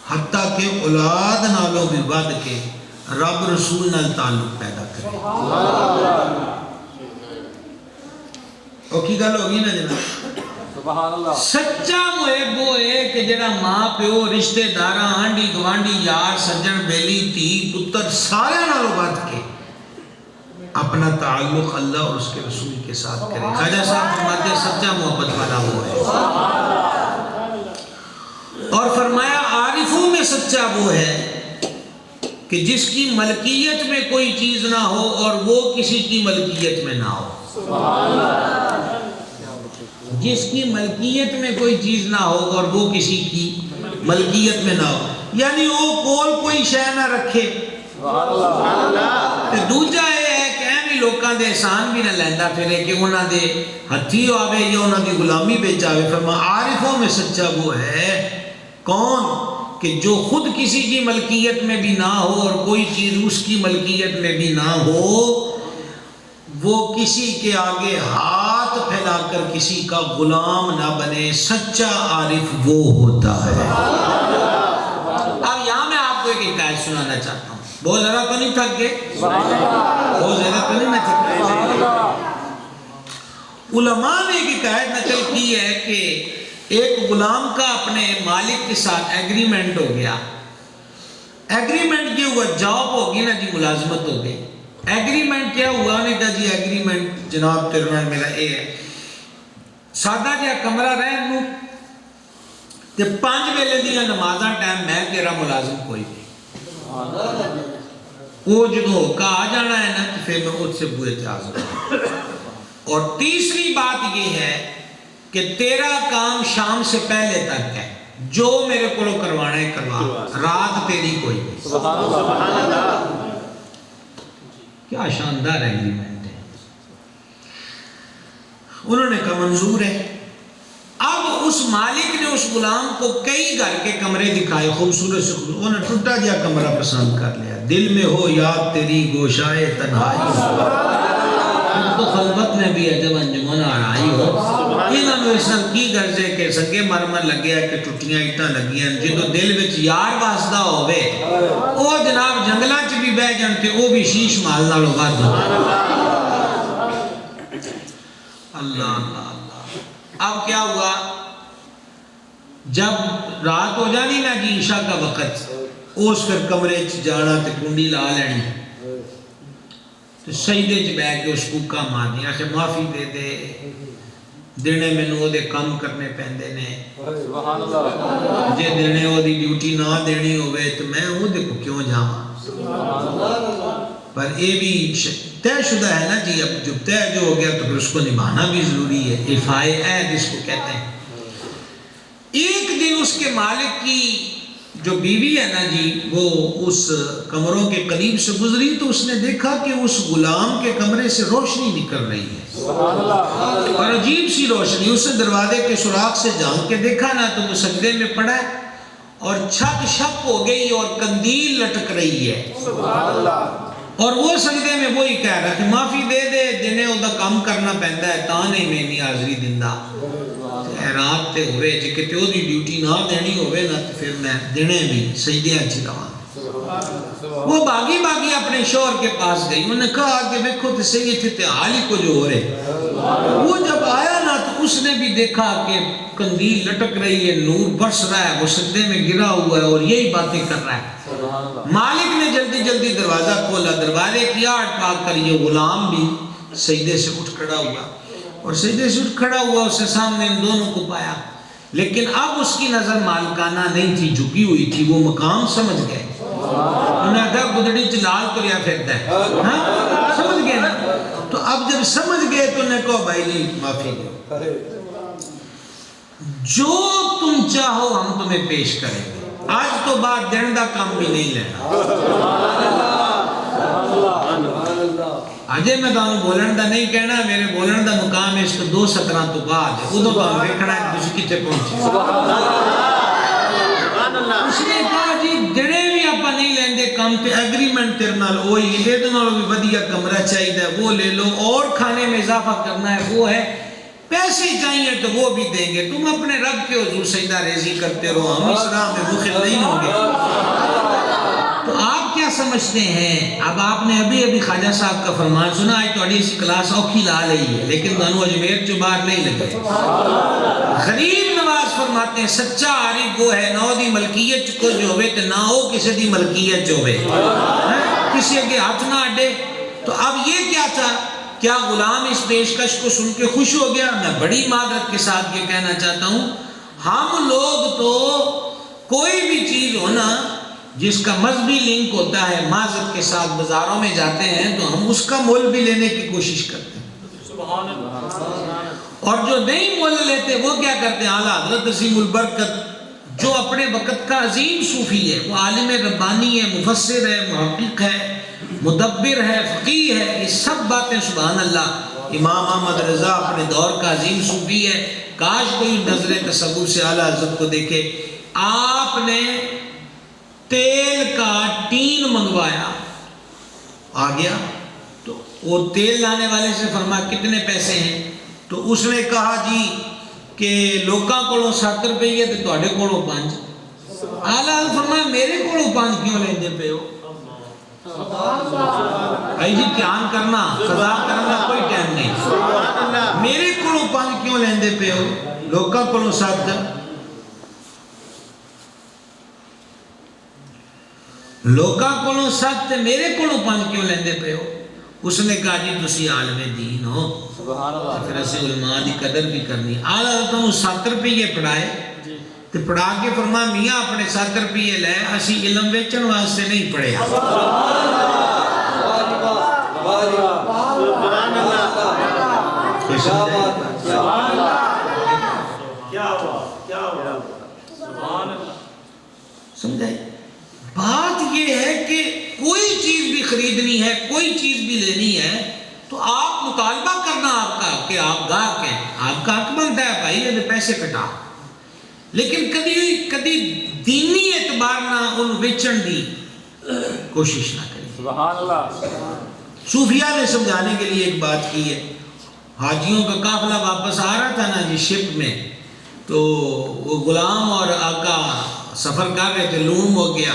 Speaker 1: حتیٰ کہ اولاد نالوں بھی ود کے رب رسول نال تعلق پیدا کرے. اور کی گل ہوگی نا جناب؟
Speaker 2: سبحان اللہ.
Speaker 1: سچا محب وہ ہے کہ جڑا ماں پیو رشتہ داراں آنڈی گوانڈی یار سجن بیلی تھی پتر سارے نالوں ود کے اپنا تعلق اللہ اور اس کے رسول کے ساتھ کرے. خواجہ صاحب فرماتے ہیں سچا محبت والا وہ ہے. اور فرمایا عارفوں میں سچا وہ ہے کہ جس کی ملکیت میں کوئی چیز نہ ہو اور وہ کسی کی ملکیت میں نہ ہو. جس کی ملکیت میں کوئی چیز نہ ہو اور وہ کسی کی ملکیت میں نہ ہو، یعنی وہ کول کوئی شے نہ رکھے. تے دوجا یہ ہے کہ ایویں لوکاں دے احسان بھی نہ لیندا پھرے کہ انہاں دے ہتھی آوے یا انہاں دی غلامی وچ آوے. فرمایا عارفوں میں سچا وہ ہے کون کہ جو خود کسی کی ملکیت میں بھی نہ ہو اور کوئی چیز اس کی ملکیت میں بھی نہ ہو، وہ کسی کے آگے ہاتھ پھیلا کر کسی کا غلام نہ بنے. سچا عارف وہ ہوتا ہے. اب یہاں میں آپ کو ایک حکایت سنانا چاہتا ہوں. بہت زیادہ تو نہیں تھک گئے؟ بہت زیادہ تو نہیں میں تھک گئے؟ علماء نے ایک حکایت نقل کی ہے کہ ایک غلام کا اپنے مالک کے ساتھ ایگریمنٹ ہو گیا. ایگریمنٹ کیا ہوا؟ جاب ہوگی نا جی، ملازمت ہو گئی. ایگریمنٹ کیا ہوا؟ انہوں نے کہا جی ایگریمنٹ جناب تیرے نال میرا اے ہے، سادہ جہا کمرہ رہن نو تے 5 ویلے دیاں نمازاں ٹائم میں تیرا ملازم کوئی نہیں. وہ جدوں ہوکا آ جانا ہے نا تو پھر میں اس سے بوئے تے حاضر ہوں. اور تیسری بات یہ ہے کہ تیرا کام شام سے پہلے تک ہے، جو میرے کو کروانا ہے کروا، رات تیری کوئی نہیں.
Speaker 2: سبحان اللہ.
Speaker 1: کیا شاندار ایگریمنٹ ہے. انہوں نے کہا منظور ہے. اب اس مالک نے اس غلام کو کئی گھر کے کمرے دکھائے خوبصورت سے خوبصورت. انہوں نے ٹوٹا جا کمرہ پسند کر لیا. دل میں ہو یاد تیری گوشائے تنہائی، تو خلوت میں بھی عجب انجمن آرائی ہو. انہوں نے اس کی گرزے کے سنگے مرمر لگے ہے کہ ٹوٹیاں اٹھاں لگیاں جدو دل وچ یار واسدہ ہوئے او جناب جنگلہ چ بھی بہ جانتے او بھی شیش مال نالو بات ہو. اللہ اللہ اللہ. اب کیا ہوا؟ جب رات ہو جانی نا جی عشاء کا وقت، اس پھر کمرے چ جانا تے کنڈی لا لینی تو سجدے چ بیٹھ کے اس کو کا مارنی آخر معافی دے دے دینے میں وہ دے کام کرنے پہندے نے.
Speaker 2: سبحان اللہ.
Speaker 1: جے دینے وہ دی ڈیوٹی نہ دینی ہوئے تو میں وہ دے کو کیوں جاواں. پر یہ بھی طے شدہ ہے نا جی. اب جو طے جو ہو گیا تو پھر اس کو نبھانا بھی ضروری ہے. افائے عہد اس کو کہتے ہیں. ایک دن اس کے مالک کی جو بیوی ہے نا جی وہ اس کمروں کے قریب سے گزری تو اس نے دیکھا کہ اس غلام کے کمرے سے روشنی نکل رہی ہے اور عجیب سی روشنی. اس نے دروازے کے سوراخ سے جھانک کے دیکھا نا تو وہ سجدے میں پڑا ہے اور چھت شک ہو گئی اور قندیل لٹک رہی ہے. اور وہ سجدے میں وہی کہہ رہا کہ معافی دے دے جنہیں وہ کام کرنا پہندا ہے تا نہیں میں نہیں حاضری دیندا. رات تے ہوئے جے کہ تے دی ڈیوٹی نہ دینی ہوئے نا تو پھر میں دینے بھی سجدے اچھی رہاں. وہ باغی باغی اپنے شوہر کے پاس گئی. انہوں نے کہا کہ دیکھو تو صحیح تھے حال ہی کو جو ہو رہے. وہ جب آیا نا تو اس نے بھی دیکھا کہ قندیل لٹک رہی ہے، نور برس رہا ہے، وہ سجدے میں گرا ہوا ہے اور یہی باتیں کر رہا ہے. مالک نے جلدی جلدی دروازہ کھولا. دروازے کی آڑ پاک کر یہ غلام بھی سجدے سے اٹھ کھڑا ہوا اور سجدے سے اٹھ کھڑا ہوا، اس نے سامنے ان دونوں کو پایا، لیکن اب اس کی نظر مالکانہ نہیں تھی، جھکی ہوئی تھی، وہ مقام سمجھ گئے. انہوں نے کہا گدڑی چلال تو ریا پھرتا ہے، ہاں سمجھ گئے نا. تو اب جب سمجھ گئے تو انہیں کہا بھائی جی معافی دو، جو تم چاہو ہم تمہیں پیش کریں گے، آج تو بعد دن دا کام بھی نہیں لینا. آجے میں تمہیں بولن دا نہیں کہنا، میرے بولن دا مقام اس کو 2:17 تو بعد ہے، ادھو تمہیں دیکھنا ہے تسی کتے پہنچے. اس نے کہا جی جڑے بھی آپ نہیں لیندے کام تے ایگریمنٹ تیرے نال ہوئی، یہ تو نال بھی ودیا کمرہ چاہیے وہ لے لو، اور کھانے میں اضافہ کرنا ہے وہ ہے، پیسے چاہیے تو وہ بھی دیں گے، تم اپنے رب کے حضور سجدہ ریزی کرتے رہو، ہم اس راہ میں مخل نہیں ہوں گے. تو آپ کیا سمجھتے ہیں؟ اب آپ نے ابھی خواجہ صاحب کا فرمان سنا، آج توڑی سی کلاس اوکھی لا لئی ہے، لیکن دانو اجمیر چو باہر نہیں لگے. غریب نواز فرماتے ہیں سچا عارف وہ ہے نو دی ملکیت کو جو ہوئے تو نہ ہو کسی دی ملکیت جو ہوئے، کسی کے ہاتھ نہ اڈے. تو اب یہ کیا تھا؟ کیا غلام اس پیشکش کو سن کے خوش ہو گیا؟ میں بڑی معذرت کے ساتھ یہ کہنا چاہتا ہوں، ہم لوگ تو کوئی بھی چیز ہونا جس کا مذہبی لنک ہوتا ہے معذرت کے ساتھ بازاروں میں جاتے ہیں تو ہم اس کا مول بھی لینے کی کوشش کرتے ہیں، اور جو نہیں مول لیتے وہ کیا کرتے ہیں؟ اعلیٰ حضرت عظیم البرکت جو اپنے وقت کا عظیم صوفی ہے، وہ عالم ربانی ہے، مفسر ہے، محقق ہے، مدبر ہے، فقیہ ہے، یہ سب باتیں سبحان اللہ. امام احمد رضا اپنے دور کا عظیم صوفی ہے، کاش کوئی نظر تصور سے اعلیٰ حضرت کو دیکھے. آپ نے تیل کا ٹین منگوایا، آ گیا تو وہ تیل لانے والے سے فرمایا کتنے پیسے ہیں؟ تو اس نے کہا جی کہ لوکاں کولوں 7 روپے تے تواڈے کولوں 5. اعلیٰ فرمایا میرے کولوں 5 کیوں لیندے پے ہو؟ بھائی جی دھیان کرنا، قضا کرنا کوئی ٹائم نہیں. میرے کولوں 5 کیوں لیندے پے ہو؟ لوکاں کولوں 7. لوکاں کولوں 7 تے میرے کولوں 5 کیوں لیندے پے ہو؟ اس نے کہا جی تسی عالم دین ہو، پھر اسے علماء دی قدر بھی کرنی. آلہ تمہیں 7 روپیے پڑھائے تے پڑھا کے فرمایا میاں اپنے 7 روپیے لے، اسی علم ویچن واسطے نہیں پڑھے. سمجھائے؟ بات یہ ہے کہ کوئی چیز بھی خریدنی ہے، کوئی چیز بھی لینی ہے تو آپ مطالبہ کرنا آپ کا کہ آپ گاہک ہیں، آپ کا حق بنتا ہے بھائی یہ پیسے کٹا، لیکن کدی دینی اعتبار نہ ان ویچن دی کوشش نہ کریں.
Speaker 2: سبحان اللہ.
Speaker 1: صوفیاء نے سمجھانے کے لیے ایک بات کی ہے. حاجیوں کا قافلہ واپس آ رہا تھا نا جی شپ میں، تو وہ غلام اور آقا سفر کر رہے تھے، لون ہو گیا.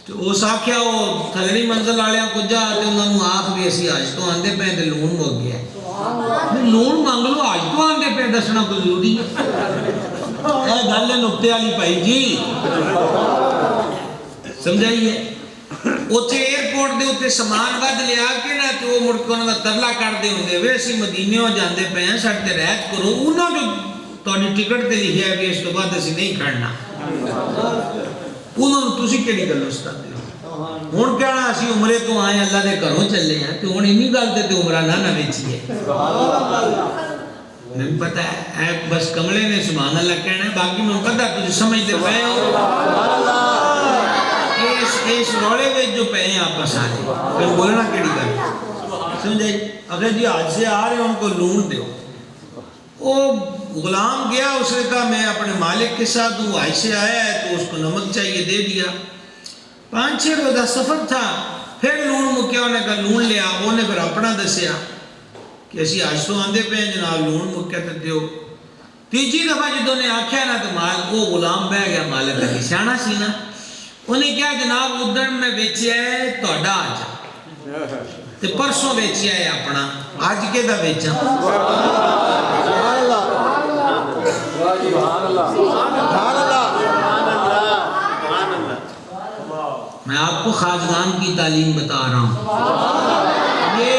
Speaker 1: تو اس آکھیا وہ تھلڑی منزل آلیاں کو جا تے انہوں نے آکھ بھی اسی آج تو آندے پہ تے لون ہو گیا. لون مانگ لو، آج تو آندے پہ دسنا کوئی ضروری ہے. اے گل نکتے والی بھائی جی سمجھائیے. اتنے ایئرپورٹ دے اتنے سامان ود لیا کے نا تو وہ مڑ کے انہوں نے ترلا کرتے ہوندے وے اسی مدینے ہو جاندے پے ہیں ساڈے تے رعایت کرو. انہوں جو تہاڈی ٹکٹ تے لکھیا ہے کہ اس تو بعد اسی نہیں کھڑنا، انہوں نے تسی کیڑی گل استاد ہوں کہنا اسی عمرے تو آئے اللہ دے گھروں چلے ہیں تو ہوں انہی گل تے عمرہ نہ ویچیے. نہیں پتہ ہے اے بس کملے نے سبحان اللہ کہنا ہے، باقی میں پتہ تجھے سمجھتے پے ہو اس روڑے میں جو پہ ہیں آپ پاس آنے پھر بولنا کیڑی گل سمجھے. اگر جی آج سے آ رہے ہیں ان کو لون دیو. وہ غلام گیا، اس نے کہا میں اپنے مالک کے ساتھ ہوں، آج سے آیا ہے تو اس کو نمک چاہیے، دے دیا. 5-6 روزہ سفر تھا، پھر لون مکیا، انہیں کہا لون لیا. انہیں پھر اپنا دسیا کہ اسی آج تو آندے پہ ہیں جناب لون مکیا تو دیو. تیجی دفعہ جدوں نے آکھیا نا تو وہ غلام بہ گیا مالک لگی سیانا سی نا. انہیں کیا جناب ادھر میں بیچیا ہے توڑا آج تے پرسوں بیچیا ہے اپنا، آج کے دا بیچا. میں آپ کو خاجگان کی تعلیم بتا رہا ہوں. یہ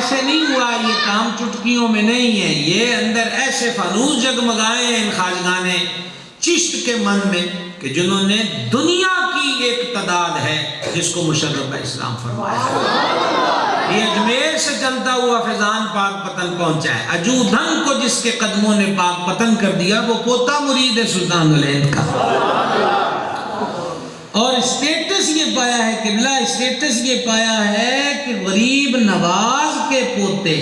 Speaker 1: ایسے نہیں ہوا، یہ کام چٹکیوں میں نہیں ہے، یہ اندر ایسے فانوس جگمگائے ہیں ان خواجگاں نے چشت کے من میں کہ جنہوں نے دنیا کی ایک تعداد ہے جس کو مشرف اسلام فرمایا ہے۔ یہ اجمیر سے چلتا ہوا فیضان پاک پتن پہنچا ہے، اجودھن کو جس کے قدموں نے پاک پتن کر دیا وہ پوتا مرید ہے سلطان الہند کا، اور اسٹیٹس یہ پایا ہے قبلہ، اسٹیٹس یہ پایا ہے کہ غریب نواز کے پوتے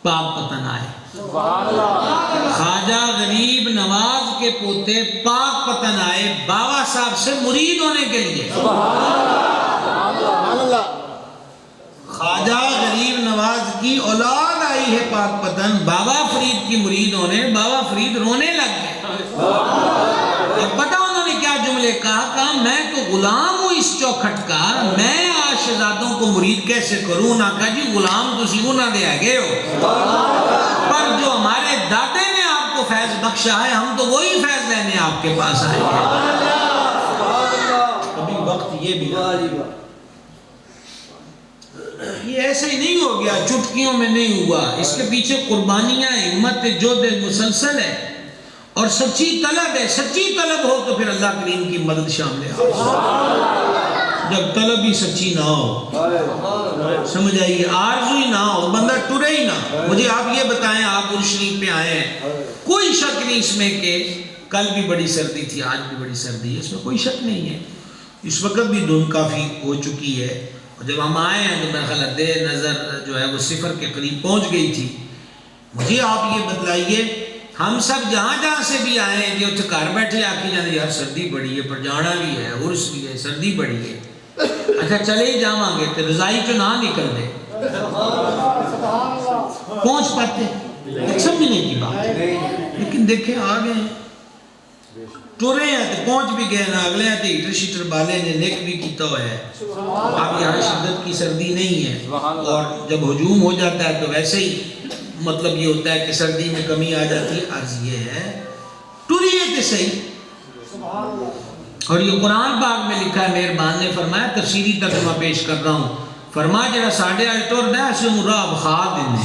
Speaker 1: پاک پتن آئے، خواجہ غریب نواز کے پوتے پاک پتن آئے بابا صاحب سے مرید ہونے کے لیے۔ خواجہ غریب نواز کی اولاد آئی ہے پاک پتن بابا فرید کی مرید ہونے، بابا فرید رونے لگ گئے۔ اور پتہ انہوں نے کیا جملے کہا میں تو غلام ہوں اس چوکھٹ کا، میں آج شہزادوں کو مرید کیسے کروں؟ انہوں نے کہا جی غلام تو سی انہوں دے آگے ہو، پر جو ہمارے دادے نے آپ کو فیض بخشا ہے ہم تو وہی فیض لینے آپ کے پاس آئے ہیں۔ کبھی وقت یہ بھی یہ ایسے ہی نہیں ہو گیا، چٹکیوں میں نہیں ہوا، اس کے پیچھے قربانیاں، ہمت، جہد مسلسل ہے اور سچی طلب ہے۔ سچی طلب ہو تو پھر اللہ کریم کی مدد شامل ہے۔ جب طلب ہی سچی نہ ہو، سمجھ آئیے، آرزو ہی نہ ہو، بندہ ٹرے ہی نہ۔ مجھے آپ یہ بتائیں، آپ عرش شریف پہ آئے ہیں، کوئی شک نہیں اس میں کہ کل بھی بڑی سردی تھی، آج بھی بڑی سردی ہے، اس میں کوئی شک نہیں ہے۔ اس وقت بھی دھند کافی ہو چکی ہے، اور جب ہم آئے ہیں تو میرا خیال ہے دیر نظر جو ہے وہ صفر کے قریب پہنچ گئی تھی۔ مجھے آپ یہ بتلائیے، ہم سب جہاں جہاں سے بھی آئے ہیں جو گھر بیٹھے آ کے جانے یار سردی بڑی ہے، پر جانا بھی ہے، عرس بھی ہے، سردی بڑی ہے، اچھا چلے ہی جاواں گے تو رضائی چو نہ نکل دے، پہنچ پاتے ایک سمجھنے کی بات ہے۔ لیکن دیکھیں آ گئے ہیں، ٹورے ہیں تو پہنچ بھی گئے نا، اگلے ہیں تو ہیٹر شیٹر بالے نے نیک بھی کیتا ہوا ہے۔ اب یہاں شدت کی سردی نہیں ہے، اور جب ہجوم ہو جاتا ہے تو ویسے ہی مطلب یہ ہوتا ہے کہ سردی میں کمی آ جاتی ہے۔ عرض یہ ہے ٹوریے تے صحیح، اور یہ قرآن پاک میں لکھا ہے، مہربان نے فرمایا، تفسیری ترجمہ پیش کر رہا ہوں، فرمایا جڑا ساڑھے آج ٹور دا ہے اسے راہ بخا دینے،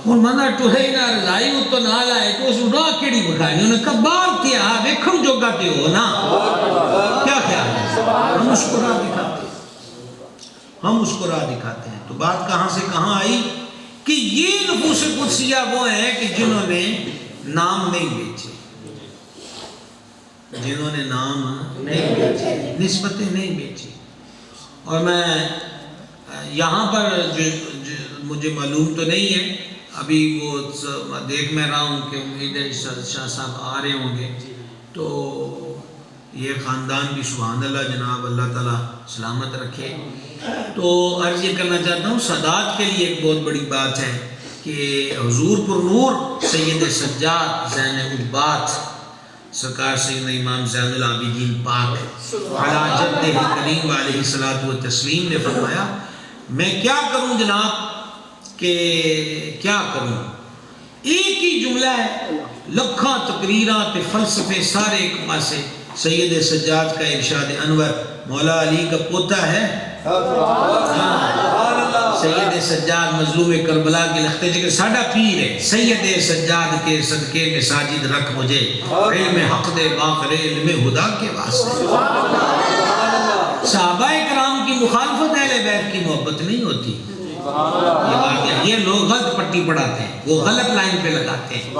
Speaker 1: اور مندہ ٹوہے نہ رضائی ہو تو نہ لائے تو اس راہ کیڑی بکھائیں، انہوں نے کہا بار کیا ویکھم جو گاتے ہو نا، کیا خیال ہے؟ ہم اس کو راہ دکھاتے ہیں، ہم اس کو راہ دکھاتے ہیں۔ تو بات کہاں سے کہاں آئی کہ یہ نفوس قدسیہ وہ ہیں کہ جنہوں نے نام نہیں بیچے، جنہوں نے نام نہیں بیچے، نسبتیں نہیں بیچی۔ اور میں یہاں پر مجھے معلوم تو نہیں ہے، ابھی وہ دیکھ میں رہا ہوں کہ امید ہے شاہ صاحب آ رہے ہوں گے، تو یہ خاندان بھی سبحان اللہ جناب اللہ تعالیٰ سلامت رکھے۔ تو عرض یہ کرنا چاہتا ہوں، سادات کے لیے ایک بہت بڑی بات ہے کہ حضور پر نور سید سجاد زین عباد سرکار سیدنا امام زین العابدین پاک علی جدہ کریم علیہ الصلوۃ والتسلیم نے فرمایا، میں کیا کروں جناب کہ کیا کروں، ایک ہی جملہ ہے، لکھاں تقریراں تے فلسفے سارے ایک پاسے، سید سجاد کا ارشاد انور مولا علی کا پوتا ہے، سید سجاد مظلوم کربلا کے لختے جگہ ساڑھا پیر ہے، سید سجاد کے صدقے میں ساجد رکھ مجھے، علم حق دے باقر علم خدا کے واسطے۔ صحابہ کرام کی مخالفت اہل بیت کی محبت نہیں ہوتی، یہ بات ہے، یہ لوگ غلط پٹی پڑھاتے ہیں، وہ غلط لائن پہ لگاتے ہیں۔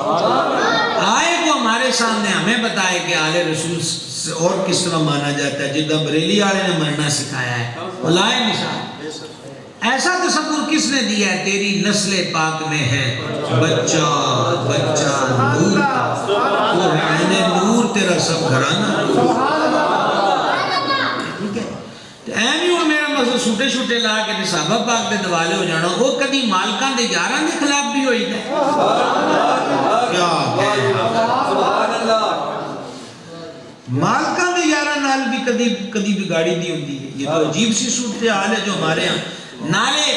Speaker 1: آئے وہ ہمارے سامنے ہمیں بتائے کہ آل رسول سے اور کس طرح مانا جاتا ہے، جدہ بریلی آلے نے مرنا سکھایا ہے، وہ لائے مثال۔ ایسا تصور کس نے دیا ہے، تیری نسل پاک میں ہے بچہ بچہ نور کا، وہ ہے نور تیرا سب گھرانا۔ ٹھیک ہے، تو ایم ہی ہوں میرا مقصد سوٹے شوٹے لا کے صحابہ پاک دے دوالے ہو جانا، وہ کدی مالکان دے یاران دے خلاف بھی ہوئی ہے، کیا مالکان دے یاران نال بھی کدی بھی گاڑی دی ہوتی ہے۔ یہ تو عجیب سی صورتحال ہے جو ہمارے ہاں نالے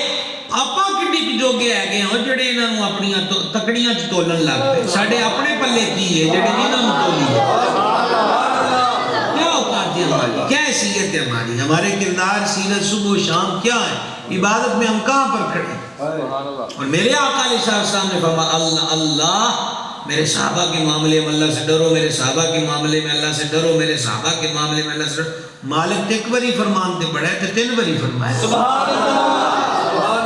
Speaker 1: آپا کڈی کی جوگے ہے گئے ہیں جڑے انہوں نے اپنی تکڑیاں چ تولن لگ پے، ساڑھے اپنے پلے کی ہے جڑے انہوں نے تولی ہے، کیا اوقات دی ہماری، کیا حیثیت ہے ہماری، ہمارے کردار سیرت صبح و شام کیا ہے، عبادت میں ہم کہاں پر کھڑے ہیں؟
Speaker 2: سبحان اللہ
Speaker 1: اور میرے آقا علیہ السلام نے فرمایا اللہ اللہ میرے صحابہ کے معاملے میں اللہ سے ڈرو، میرے صحابہ کے معاملے میں اللہ سے ڈرو، میرے صحابہ کے معاملے میں اللہ سے ڈرو۔ مالک ایک بری فرمان تے بڑا ہے تو 3 بری فرمایا،
Speaker 2: سبحان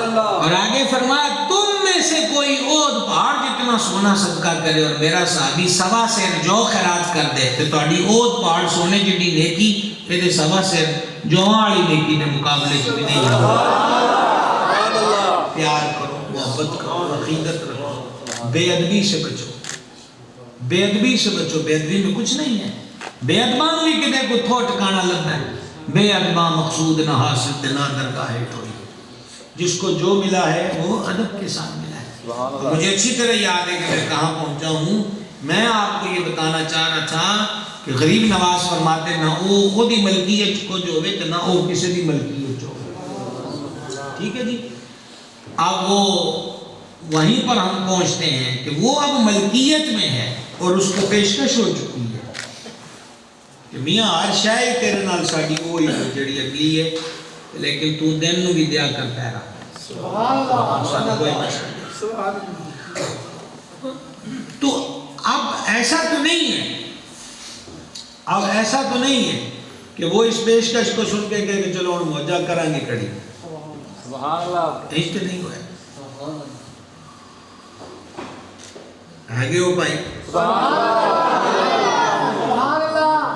Speaker 2: اللہ
Speaker 1: اور آگے فرمایا تم میں سے کوئی عود پہاڑ جتنا سونا صدقہ کرے اور میرا صحابی 1.25 سیر جو خیرات کر دے تو تہاڈی عود پہاڑ سونے جڑی نیکی یہ 1.25 سیر جوہاں والی نیکی نے مقابلے چ بھی نہیں ہے۔ پیار کرو، محبت کرو، عقیدت رکھو، بے ادبی سے بچو، بے ادبی سے بچو، بے ادبی میں کچھ نہیں ہے، بے ادبان بھی کدے کو تھو ٹکانا لگتا ہے، بے ادبا مقصود نہ حاصل تے نہ درگاہ ٹھوئی، جس کو جو ملا ہے وہ ادب کے ساتھ ملا ہے۔ مجھے اچھی طرح یاد ہے کہ میں کہاں پہنچا ہوں، میں آپ کو یہ بتانا چاہ رہا تھا کہ غریب نواز فرماتے نہ وہ خود ہی ملکیت کو جو ہوئے تو نہ وہ کسی بھی ملکیت جو ہوئے، ٹھیک ہے جی۔ اب وہ وہیں پر ہم پہنچتے ہیں کہ وہ اب ملکیت میں ہے اور اس کو پیشکش ہو چکی ہے کہ میاں ہر شاید تیرے نال ساڑی وہی جڑی اگلی ہے لیکن تو دن نو بھی دیا کر پہ رہا کوئی مسئلہ نہیں۔ تو اب ایسا تو نہیں ہے، اب ایسا تو نہیں ہے کہ وہ اس پیشکش کو سن کے کہ چلو ہم موجہ کریں گے کڑی،
Speaker 2: سبحان اللہ
Speaker 1: ایسے نہیں ہوا ہے۔ آگے ہو بھائی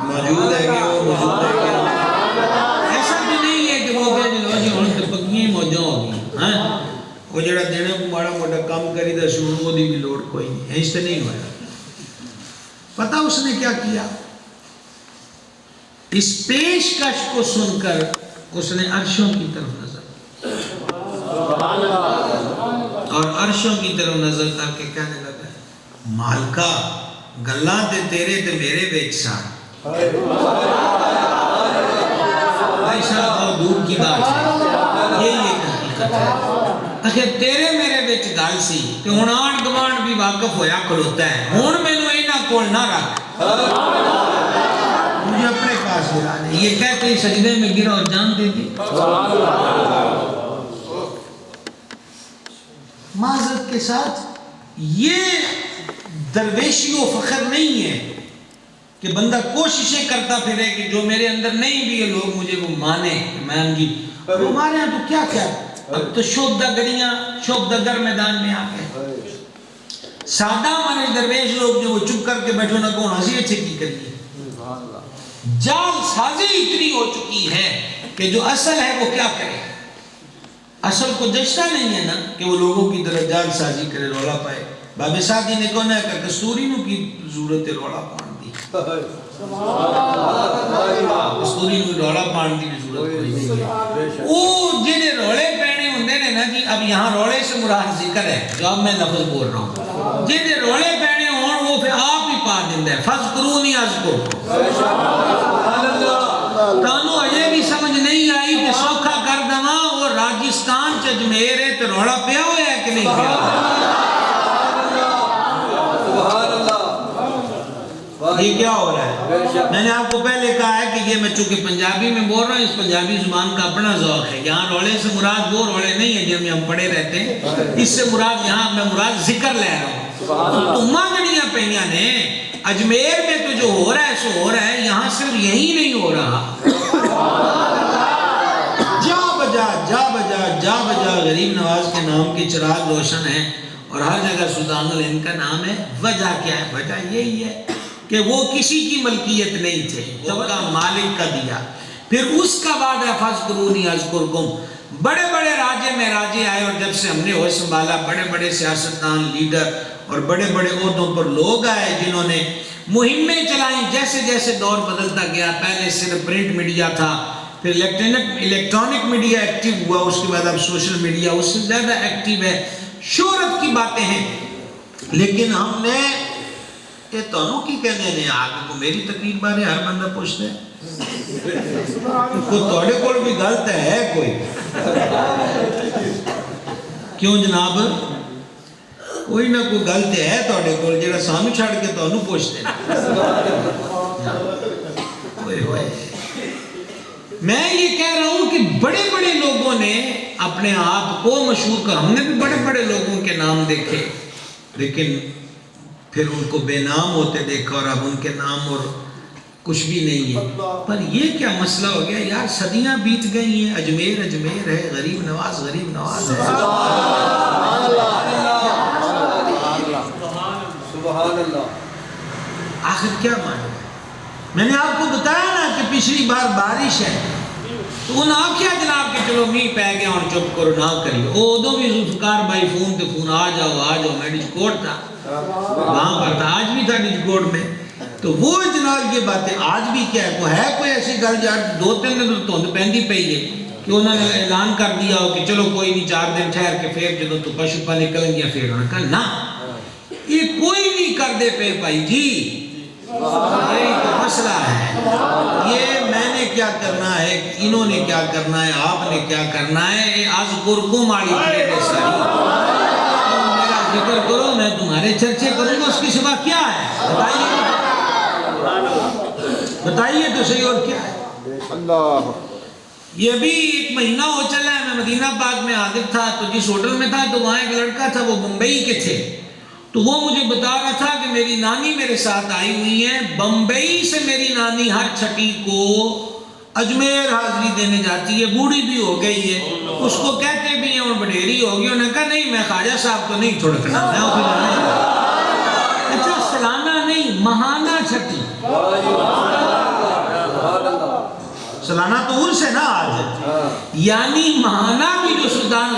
Speaker 1: موجود ہے کہ وہ موجود ہے کہ ایسا بھی نہیں ہے کہ وہ کہہ لو جی ہن تے پکیاں موجاں ہو گئی ہاں وہ جڑا دینے کو ماڑا موٹا کام کری دا شروع وہ دی بھی لوڑ کوئی نہیں، ایسے نہیں ہوا۔ پتہ اس نے کیا کیا، اس پیشکش کو سن کر اس نے عرشوں کی طرف نظر اور عرشوں کی طرف نظر کر کے کہنے لگا مالکا گلاں تے تیرے تے میرے وچ سن، بھائی صاحب بہت دور کی بات ہے، یہی ایک حقیقت ہے۔ اچھا تیرے میرے وچ گل سی تے ہن آنڈ گوانڈ بھی واقف ہویا کھڑوتا ہے، ہن مینوں انہاں کول نہ رکھ، مجھے اپنے پاس بلا دے، یہ کہتے ہی سجدے میں گرا اور جان دے دی۔ معذرت کے ساتھ یہ درویشی و فخر نہیں ہے کہ بندہ کوششیں کرتا پھرے کہ جو میرے اندر نہیں بھی یہ لوگ مجھے وہ مانے میم جی ہمارے ہاں تو کیا کیا اب تو شوبدہ گڑیاں شوبدہ گر میدان میں آ گئے، سادہ ہمارے درویش لوگ جو وہ چپ کر کے بیٹھو نہ کون ہنسی اچھے کی کریے، جال سازی اتنی ہو چکی ہے کہ جو اصل ہے وہ کیا کرے، اصل کو جشتہ نہیں ہے نا کہ وہ لوگوں کی طرح جال سازی کرے رولا پائے۔ بابے سادی نے کہنا ہے کہ کستوری نو کی ضرورت رولا پان دی، کستوری نو رولا پان دی بھی ضرورت کوئی نہیں ہے، وہ جنہیں رولے پہنے ہوندے نے نا جی اب یہاں رولے سے مراد ذکر ہے جو اب میں لفظ بول رہا ہوں، جنہیں رولے پہنے ہون وہ پھر آپ ہی پا دیندہ ہے فَذْكُرُونِي أَذْكُرْكُمْ، تانوں اجے بھی سمجھ نہیں آئی کہ سوکھا کر دماں وہ راجستان چجمیر ہے تو روڑا پیا ہویا ہے کہ نہیں پیا ہویا ہے؟ یہ کیا ہو رہا ہے؟ میں نے آپ کو پہلے کہا ہے کہ یہ میں چونکہ پنجابی میں بول رہا ہوں، اس پنجابی زبان کا اپنا ذوق ہے، یہاں رولے سے مراد وہ رولے نہیں ہیں جن میں ہم پڑے رہتے ہیں، اس سے مراد یہاں میں مراد ذکر لے رہا ہوں۔ تمہاں گڑیاں پہیاں نے اجمیر میں تو جو ہو رہا ہے سو ہو رہا ہے، یہاں صرف یہی نہیں ہو رہا، جا بجا جا بجا جا بجا غریب نواز کے نام کے چراغ روشن ہیں اور ہر جگہ سلطان ان کا نام ہے۔ وجہ کیا ہے؟ وجہ یہی ہے کہ وہ کسی کی ملکیت نہیں تھے، جب کا مالک کا دیا، پھر اس کا بعد ہے فَذْكُرُونِي أَذْكُرْكُمْ، بڑے بڑے راجے میں راجے آئے اور جب سے ہم نے ہوئے سنبھالا بڑے بڑے سیاستدان لیڈر اور بڑے بڑے عہدوں پر لوگ آئے جنہوں نے مہمیں چلائیں، جیسے جیسے دور بدلتا گیا، پہلے صرف پرنٹ میڈیا تھا، پھر الیکٹرونک میڈیا ایکٹیو ہوا، اس کے بعد اب سوشل میڈیا اس سے زیادہ ایکٹیو ہے، شہرت کی باتیں ہیں، لیکن ہم نے کہ تونوں کی کہنے نے آگے کو میری تقریر بارے ہر بندہ پوچھتے ہیں کوئی توڑے کول بھی غلط ہے کوئی کیوں جناب کوئی نہ کوئی غلط ہے توڑے کول جڑا سانو چھڑ کے تونوں پوچھتے ہیں ہوئے ہوئے میں یہ کہہ رہا ہوں کہ بڑے بڑے لوگوں نے اپنے آپ کو مشہور کر، ہم نے بھی بڑے بڑے لوگوں کے نام دیکھے لیکن پھر ان کو بے نام ہوتے دیکھا اور اب ان کے نام اور کچھ بھی نہیں ہے. پر یہ کیا مسئلہ ہو گیا یار، صدیاں بیت گئی ہیں، اجمیر اجمیر ہے، غریب نواز غریب نواز ہے.
Speaker 2: سبحان اللہ.
Speaker 1: آخر کیا مانا؟ میں نے آپ کو بتایا نا کہ پچھلی بار بارش ہے تو ان آکھیا جناب کہ چلو می پہ گیا اور چپ کرو نہ کریو. او ادو بھی ذوالفقار بھائی فون تے فون آ جاؤ میں ڈسکوٹ تھا وہاں پر تھا، آج بھی تھا ڈسکوٹ میں. تو وہ جناب یہ باتیں آج بھی کیا ہے، ہے کوئی ایسی گل یار 2-3 دن تو دھند پہندی پئی ہے کہ انہوں نے اعلان کر دیا ہو کہ چلو کوئی نہیں 4 دن ٹھہر کے پھر جدوں تو پشپا نکلیں گیا پھر انہوں نے کہا نا یہ کوئی نہیں کر دے پہ بھائی جی. یہی تو مسئلہ ہے. یہ میں نے کیا کرنا ہے، انہوں نے کیا کرنا ہے، آپ نے کیا کرنا ہے. آج قرقوں ماڑی پلیٹے ساری تم میرا ذکر کرو میں تمہارے چرچے کروں گا، اس کی سوا کیا ہے بتائیے تو صحیح اور کیا ہے.
Speaker 2: اللہ.
Speaker 1: یہ ابھی 1 مہینہ ہو چلا ہے میں مدینہ پاک میں حاضر تھا تو جس ہوٹل میں تھا تو وہاں ایک لڑکا تھا وہ بمبئی کے تھے تو وہ مجھے بتا رہا تھا کہ میری نانی میرے ساتھ آئی ہوئی ہیں بمبئی سے. میری نانی ہر چھٹی کو اجمیر حاضری دینے جاتی ہے، بوڑھی بھی ہو گئی ہے، اس کو کہتے بھی ہیں اور بڈھیری ہوگی. انہوں نے کہا نہیں میں خواجہ صاحب کو نہیں چھڑکنا، میں اسے جانا. اچھا سالانہ نہیں ماہانہ چھٹی، سالانہ تو عرس ہے نا آج، یعنی ماہانہ بھی جو سلطان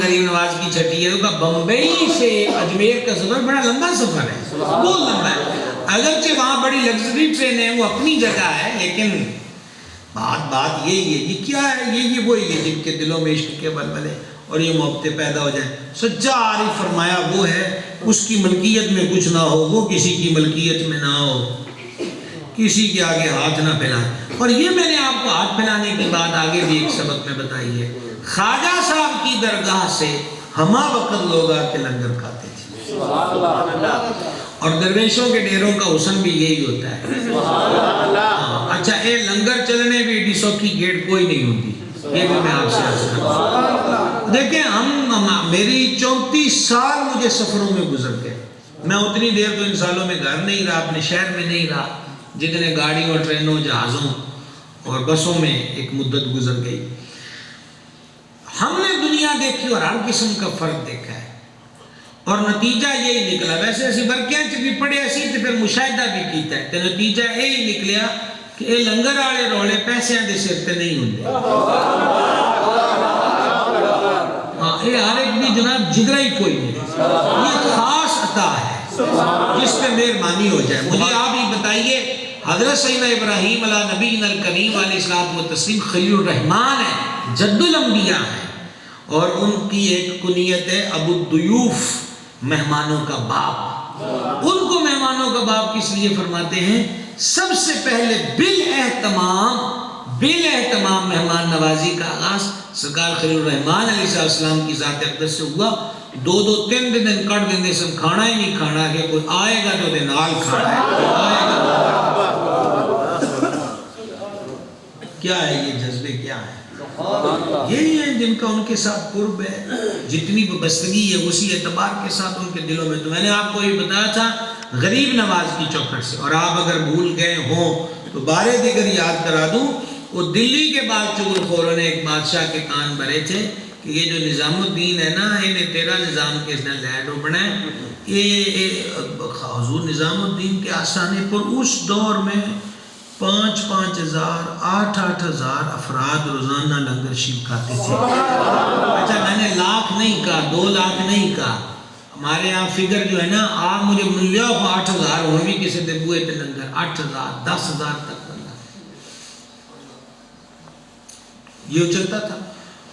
Speaker 1: غریب نواز کی چھٹی ہے تو بمبئی سے اجمیر کا سفر بڑا لمبا سفر ہے، بہت لمبا ہے. اگرچہ وہاں بڑی لگژری ٹرین ہے وہ اپنی جگہ ہے لیکن بات یہی ہے. یہ کیا ہے، یہ وہی ہے جن کے دلوں میں عشق کے بلبلے اور یہ محبتیں پیدا ہو جائیں. سچا عارف فرمایا وہ ہے اس کی ملکیت میں کچھ نہ ہو، وہ کسی کی ملکیت میں نہ ہو، کسی کے آگے ہاتھ نہ پھیلائے. اور یہ میں نے آپ کو ہاتھ پھیلانے کی بات آگے بھی ایک سبق میں بتائی ہے. خواجہ صاحب کی درگاہ سے ہمہ وقت لوگ آ کے لنگر کھاتے تھے اور درویشوں کے ڈیروں کا حسن بھی یہی ہوتا ہے. اچھا اے لنگر چلنے بھی ڈیسو کی گیٹ کوئی نہیں ہوتی، یہ بھی میں آپ سے عرض کروں. دیکھیں میری 34 سال مجھے سفروں میں گزر گئے. میں اتنی دیر تو ان سالوں میں گھر نہیں رہا، اپنے شہر میں نہیں رہا جتنے گاڑیوں ٹرینوں جہازوں اور بسوں میں ایک مدت گزر گئی. ہم نے دنیا دیکھی اور ہر قسم کا فرق دیکھا ہے اور نتیجہ یہی نکلا. ویسے اسی برکیاں چ بھی پڑھے اسی تے پھر مشاہدہ بھی کیتا ہے تے نتیجہ یہی نکلیا کہ اے لنگر والے رولے پیسیاں دے سر تے نہیں ہوندے. ہاں یہ ہر ایک بھی جناب جگرا ہی کوئی نہیں، یہ خاص عطا ہے جس پہ مہربانی ہو جائے. مجھے آپ ہی بتائیے حضرت سیدنا ابراہیم علیہ نبینا الکریم علیہ الصلوۃ والتسلیم خلیل الرحمن ہے، جد الانبیاء ہے اور ان کی ایک کنیت ہے ابو الضیوف، مہمانوں کا باپ. ان کو مہمانوں کا باپ کس لیے فرماتے ہیں؟ سب سے پہلے بالاہتمام مہمان نوازی کا آغاز سرکار خلیل الرحمن علیہ السلام کی ذات اقدس سے ہوا. 2-3 دن کٹ دیں سب کھانا ہی نہیں کھانا کہ کوئی آئے گا تو دے نال کھانا ہے، آئے گا. کیا ہے یہ جذبے، کیا ہے؟ یہی ہیں جن کا ان کے ساتھ قرب ہے، جتنی وابستگی ہے اسی اعتبار کے ساتھ ان کے دلوں میں. تو میں نے آپ کو یہ بتایا تھا غریب نواز کی چوکھٹ سے، اور آپ اگر بھول گئے ہوں تو بارے دیگر یاد کرا دوں. وہ دلی کے بعد چغل خوروں نے ایک بادشاہ کے کان بھرے تھے کہ یہ جو نظام الدین ہے نا انہیں تیرا نظام کے اس نے لہر ڈوبنا ہے. یہ حضور نظام الدین کے آستانے پر اس دور میں 5-5 ہزار 8-8 ہزار افراد روزانہ لنگر شریف کھاتے تھے. اچھا میں نے لاکھ نہیں کہا، 2 لاکھ نہیں کہا. ہمارے یہاں فگر جو ہے نا آپ مجھے مل لیا 8 ہزار ہونے بھی کسی دے بوئے پہ لنگر 8 ہزار 10 ہزار تک بندہ یہ چلتا تھا.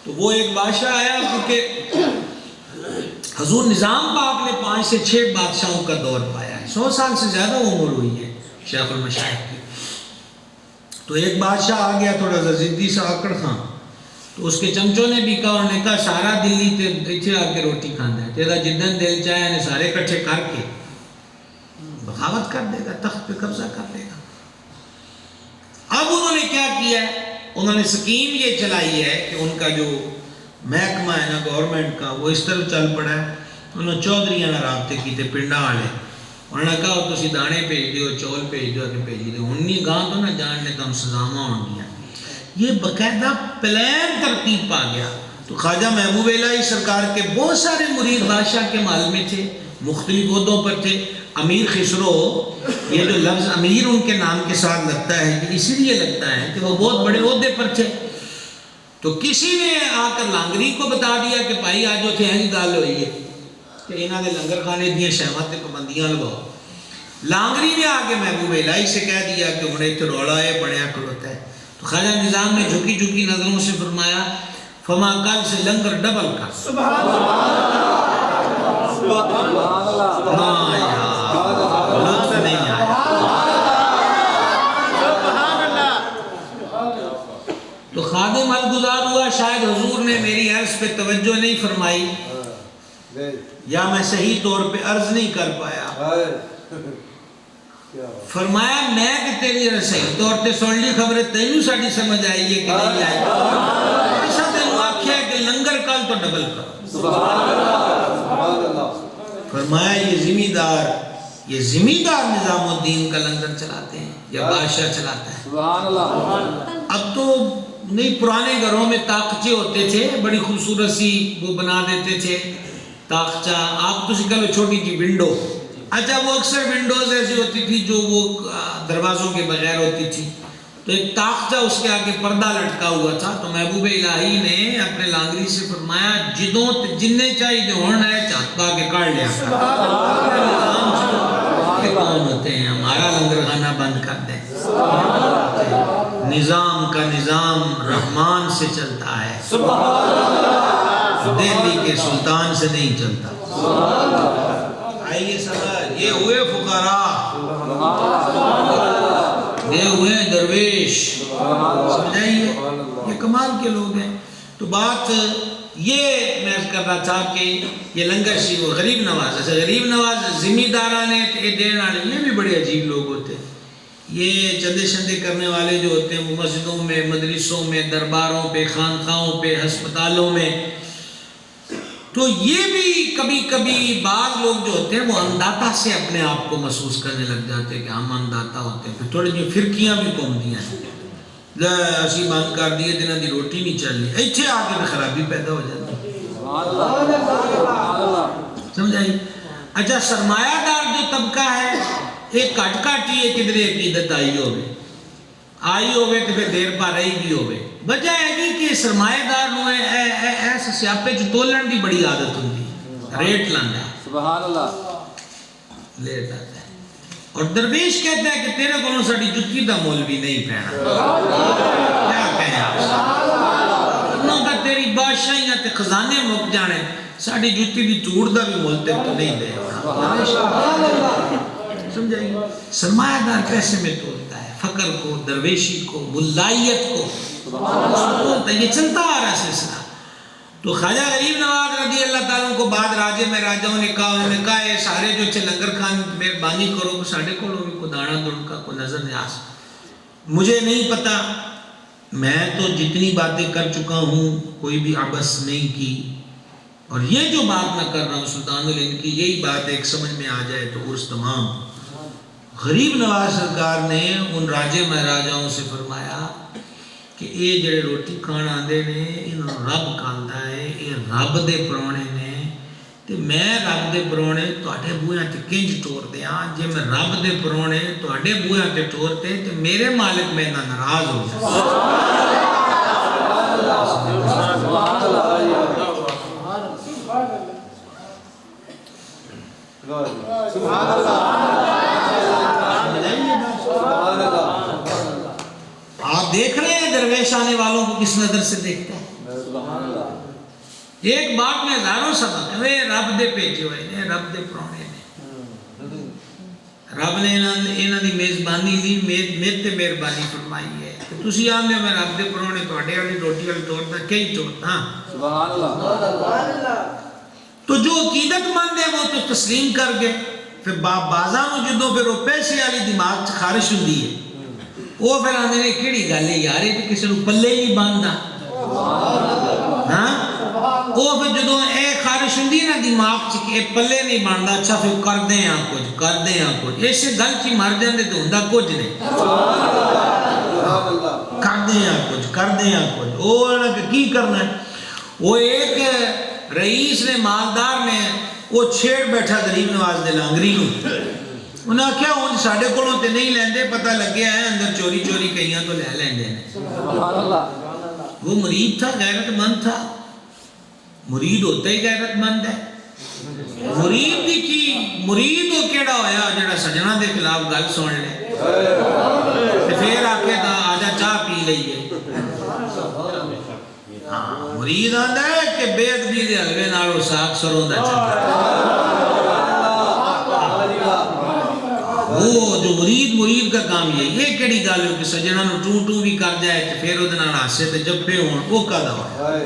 Speaker 1: تو وہ ایک بادشاہ آیا کیونکہ حضور نظام پاک نے 5 سے 6 بادشاہوں کا دور پایا ہے، 100 سال سے زیادہ عمر ہوئی ہے شیخ المشائخ کی. تو ایک بادشاہ آ گیا تھوڑا سا ضدی سا آکڑ خان، تو اس کے چمچوں نے بھی کہا، انہوں نے کہا سارا دلی تے آ کے روٹی کھانا ہے، تیرا جدن دل چاہے نے سارے کٹھے کر کے بغاوت کر دے گا، تخت پہ قبضہ کر لے گا. اب انہوں نے کیا کیا ہے، انہوں نے سکیم یہ چلائی ہے کہ ان کا جو محکمہ ہے نا گورنمنٹ کا وہ اس طرح چل پڑا ہے. انہوں نے چودھریاں نہ رابطے کیتے پنڈا والے, انہوں نے کہا تسی دانے بھیج دیو چول بھیج دیو کہ بھیج دیو انہی گاں تو نہ جاننے تو ہم سزاواں ہوں گیا. یہ باقاعدہ پلان ترتیب پا گیا. تو خواجہ محبوب الہی سرکار کے بہت سارے مرید بادشاہ کے محل میں تھے, مختلف عہدوں پر تھے. امیر خسرو, یہ جو لفظ امیر ان کے نام کے ساتھ لگتا ہے کہ اسی لیے لگتا ہے کہ وہ بہت بڑے عہدے پر تھے. تو کسی نے آ کر لانگری کو بتا دیا کہ بھائی آج جو تھے ہیں گل ہوئی ہے کہ انہوں نے لنگر کھانے دیا شہوات تے پابندیاں لگاؤ. لانگری نے آ کے محبوب الہی سے کہہ دیا کہ انہیں اتنے رولا ہے بڑھیا کھڑوتا ہے. تو خواجہ نظام نے جھکی جھکی نظروں سے فرمایا فما کل سے لنگر ڈبل کر.
Speaker 2: سبحان اللہ.
Speaker 1: ہاں یار لطف نہیں آیا. تو خادم الگزار ہوا, شاید حضور نے میری عرض پہ توجہ نہیں فرمائی یا میں صحیح طور پہ عرض نہیں کر پایا. فرمایا میں کہ تیری صحیح طور پہ سن لی خبر تینوں ساڑی سمجھ آئی ہے کہ نہیں آئی. ایسا تینوں آکھیا ہے کہ لنگر کل تو ڈبل کر. فرمایا یہ زمیندار نظام الدین کا لنگر چلاتے ہیں یا بادشاہ چلاتا ہے.
Speaker 2: سبحان اللہ.
Speaker 1: اب تو نہیں, پرانے گھروں میں تاخچے ہوتے تھے, بڑی خوبصورت سی وہ بنا دیتے تھے تاخچہ. آپ تو کہو چھوٹی جی ونڈو, اچھا وہ اکثر ونڈوز ایسی ہوتی تھی جو وہ دروازوں کے بغیر ہوتی تھی. تو ایک تاخچہ اس کے آگے پردہ لٹکا ہوا تھا. تو محبوب الہی نے اپنے لانگری سے فرمایا جدوں جننے چاہیے جو ہونا ہے چاہت پا کے کاٹ لیا کہ کون ہوتے ہیں ہمارا لنگر خانہ بند کر دیں. نظام کا نظام رحمان سے چلتا ہے, دہلی کے سلطان سے نہیں چلتا. آئیے سمجھ, یہ ہوئے فقراء, یہ ہوئے درویش, سمجھائیے یہ کمال کے لوگ ہیں. تو بات یہ میں کر رہا تھا کہ یہ لنگر سی وہ غریب نواز, ایسے غریب نواز زمیندارانے دین والے یہ بھی بڑے عجیب لوگ ہوتے ہیں. یہ چندے شندے کرنے والے جو ہوتے ہیں وہ مسجدوں میں, مدرسوں میں, درباروں پہ, خانقاہوں پہ, ہسپتالوں میں. تو یہ بھی کبھی کبھی بعض لوگ جو ہوتے ہیں وہ انداتا سے اپنے آپ کو محسوس کرنے لگ جاتے ہیں کہ ہم انداتا ہوتے ہیں. پھر تھوڑی جو فرقیاں بھی قومدیاں ہیں, اسی بند کر دیے جنہوں کی روٹی نہیں چل رہی, ایتھے آ کے خرابی پیدا ہو جاتی. سمجھائی. اچھا سرمایہ دار جو طبقہ ہے ایک کٹ کٹ ہی ہے کدھر عقیدت آئی ہوئے تو پھر دیر پا رہی بھی ہوئے. وجہ ہے کہ سرمایہ دار نو ایسے سیاپے جو تولن دی بڑی عادت ہوتی ہے, ریٹ لانا ہے.
Speaker 2: سبحان اللہ.
Speaker 1: لیٹ آتا ہے. اور درویش کہتا ہے کہ تیرے کو ساڑی جتی دا مول بھی نہیں پہنا. کیا کہیں آپ سے, انہوں کا تیری بادشاہیاں تے خزانے مک جانے, ساڑی جتی دی توڑ دا بھی مول تے تو نہیں دے. سمجھائیں گے. سرمایہ دار پیسے میں تولتا ہے فقر کو, درویشی کو, ملائیت کو, یہ چلتا آ رہا سلسلہ. تو خواجہ غریب نواز رضی اللہ تعالیٰ کو بعد راجے میں راجاؤں نے کہا اے سارے جو چھے لنگر خان مہربانی کرو کہ ساڑھے کو لوگی کو دانا دن کا کو نظر نیاز. مجھے نہیں پتا, میں تو جتنی باتیں کر چکا ہوں کوئی بھی عبث نہیں کی, اور یہ جو بات میں کر رہا ہوں سلطان الہند کی یہی بات ایک سمجھ میں آ جائے تو عرص تمام. غریب نواز سرکار نے ان راجے مہاراجاؤں سے فرمایا کہ یہ جڑے روٹی کھان آندے نے انہوں رب کھاندا ہے, یہ رب دے پرونے نے, تے میں رب دے پرونے تواڈے بوئیاں تے کنج ٹور دیاں. جے میں رب دے پرونے تواڈے بوئیاں تے ٹورتے تے میرے مالک میں نہ ناراض ہو جائے.
Speaker 2: سبحان اللہ.
Speaker 1: آپ دیکھ رہے ہیں درویش آنے والوں کو کس نظر سے دیکھتا ہے. ایک بات میں ہزاروں سبق ہے, رب دے بھیجے ہوئے نے, رب دے پرونے نے, رب نے انہاں دی میزبانی لی, میرے تے مہربانی فرمائی ہے. تسی آندے میں رب دے پرونے تواڈے والی روٹی والی توڑتا کئی توڑتا. سبحان اللہ. تو جو عقیدت مند ہے وہ تو تسلیم کر گئے. پھر بازاں جدوں پھر وہ پیسے والی دماغ خارش ہوندی ہے, وہ پھر آدھے نے کہڑی گل ہے یار یہ تو کسی کو پلے ہی نہیں باندھتا ہاں وہ پھر جدو اے خارش ہوندی نا دماغ چ کہ پلے نہیں بنتا اچھا پھر کردے ہیں کچھ اس گل چ مر جاندے تو ہوندا کچھ نہیں کردے ہیں کچھ وہ کی کرنا ہے وہ ایک رئیس نے مالدار نے وہ چھیڑ بیٹھا غریب نواز دے لانگری نو انہیں آخیا ہوں ساڈے کولوں تے نہیں لیندے پتہ لگیا ہے اندر چوری کئیاں تو لے لیندے نے وہ مرید تھا غیرت مند تھا مرید ہوتا ہی غیرت مند ہے مرید دی کی مرید وہ کیڑا ہویا جڑا سجنا دے خلاف گل سن لے تے پھر آکے تا آجا چاہ پی لئیے مرید آندا ہے کہ بے ادبی دے حلوے نالو ساگ سروں دا چنگا وہ جو مرید کا کام یہ کیڑی گل ہے کہ سجنا نو ٹوں بھی کر جائے تے پھر اودے نال ہاسے تے جپے ہون وہ کدا ہے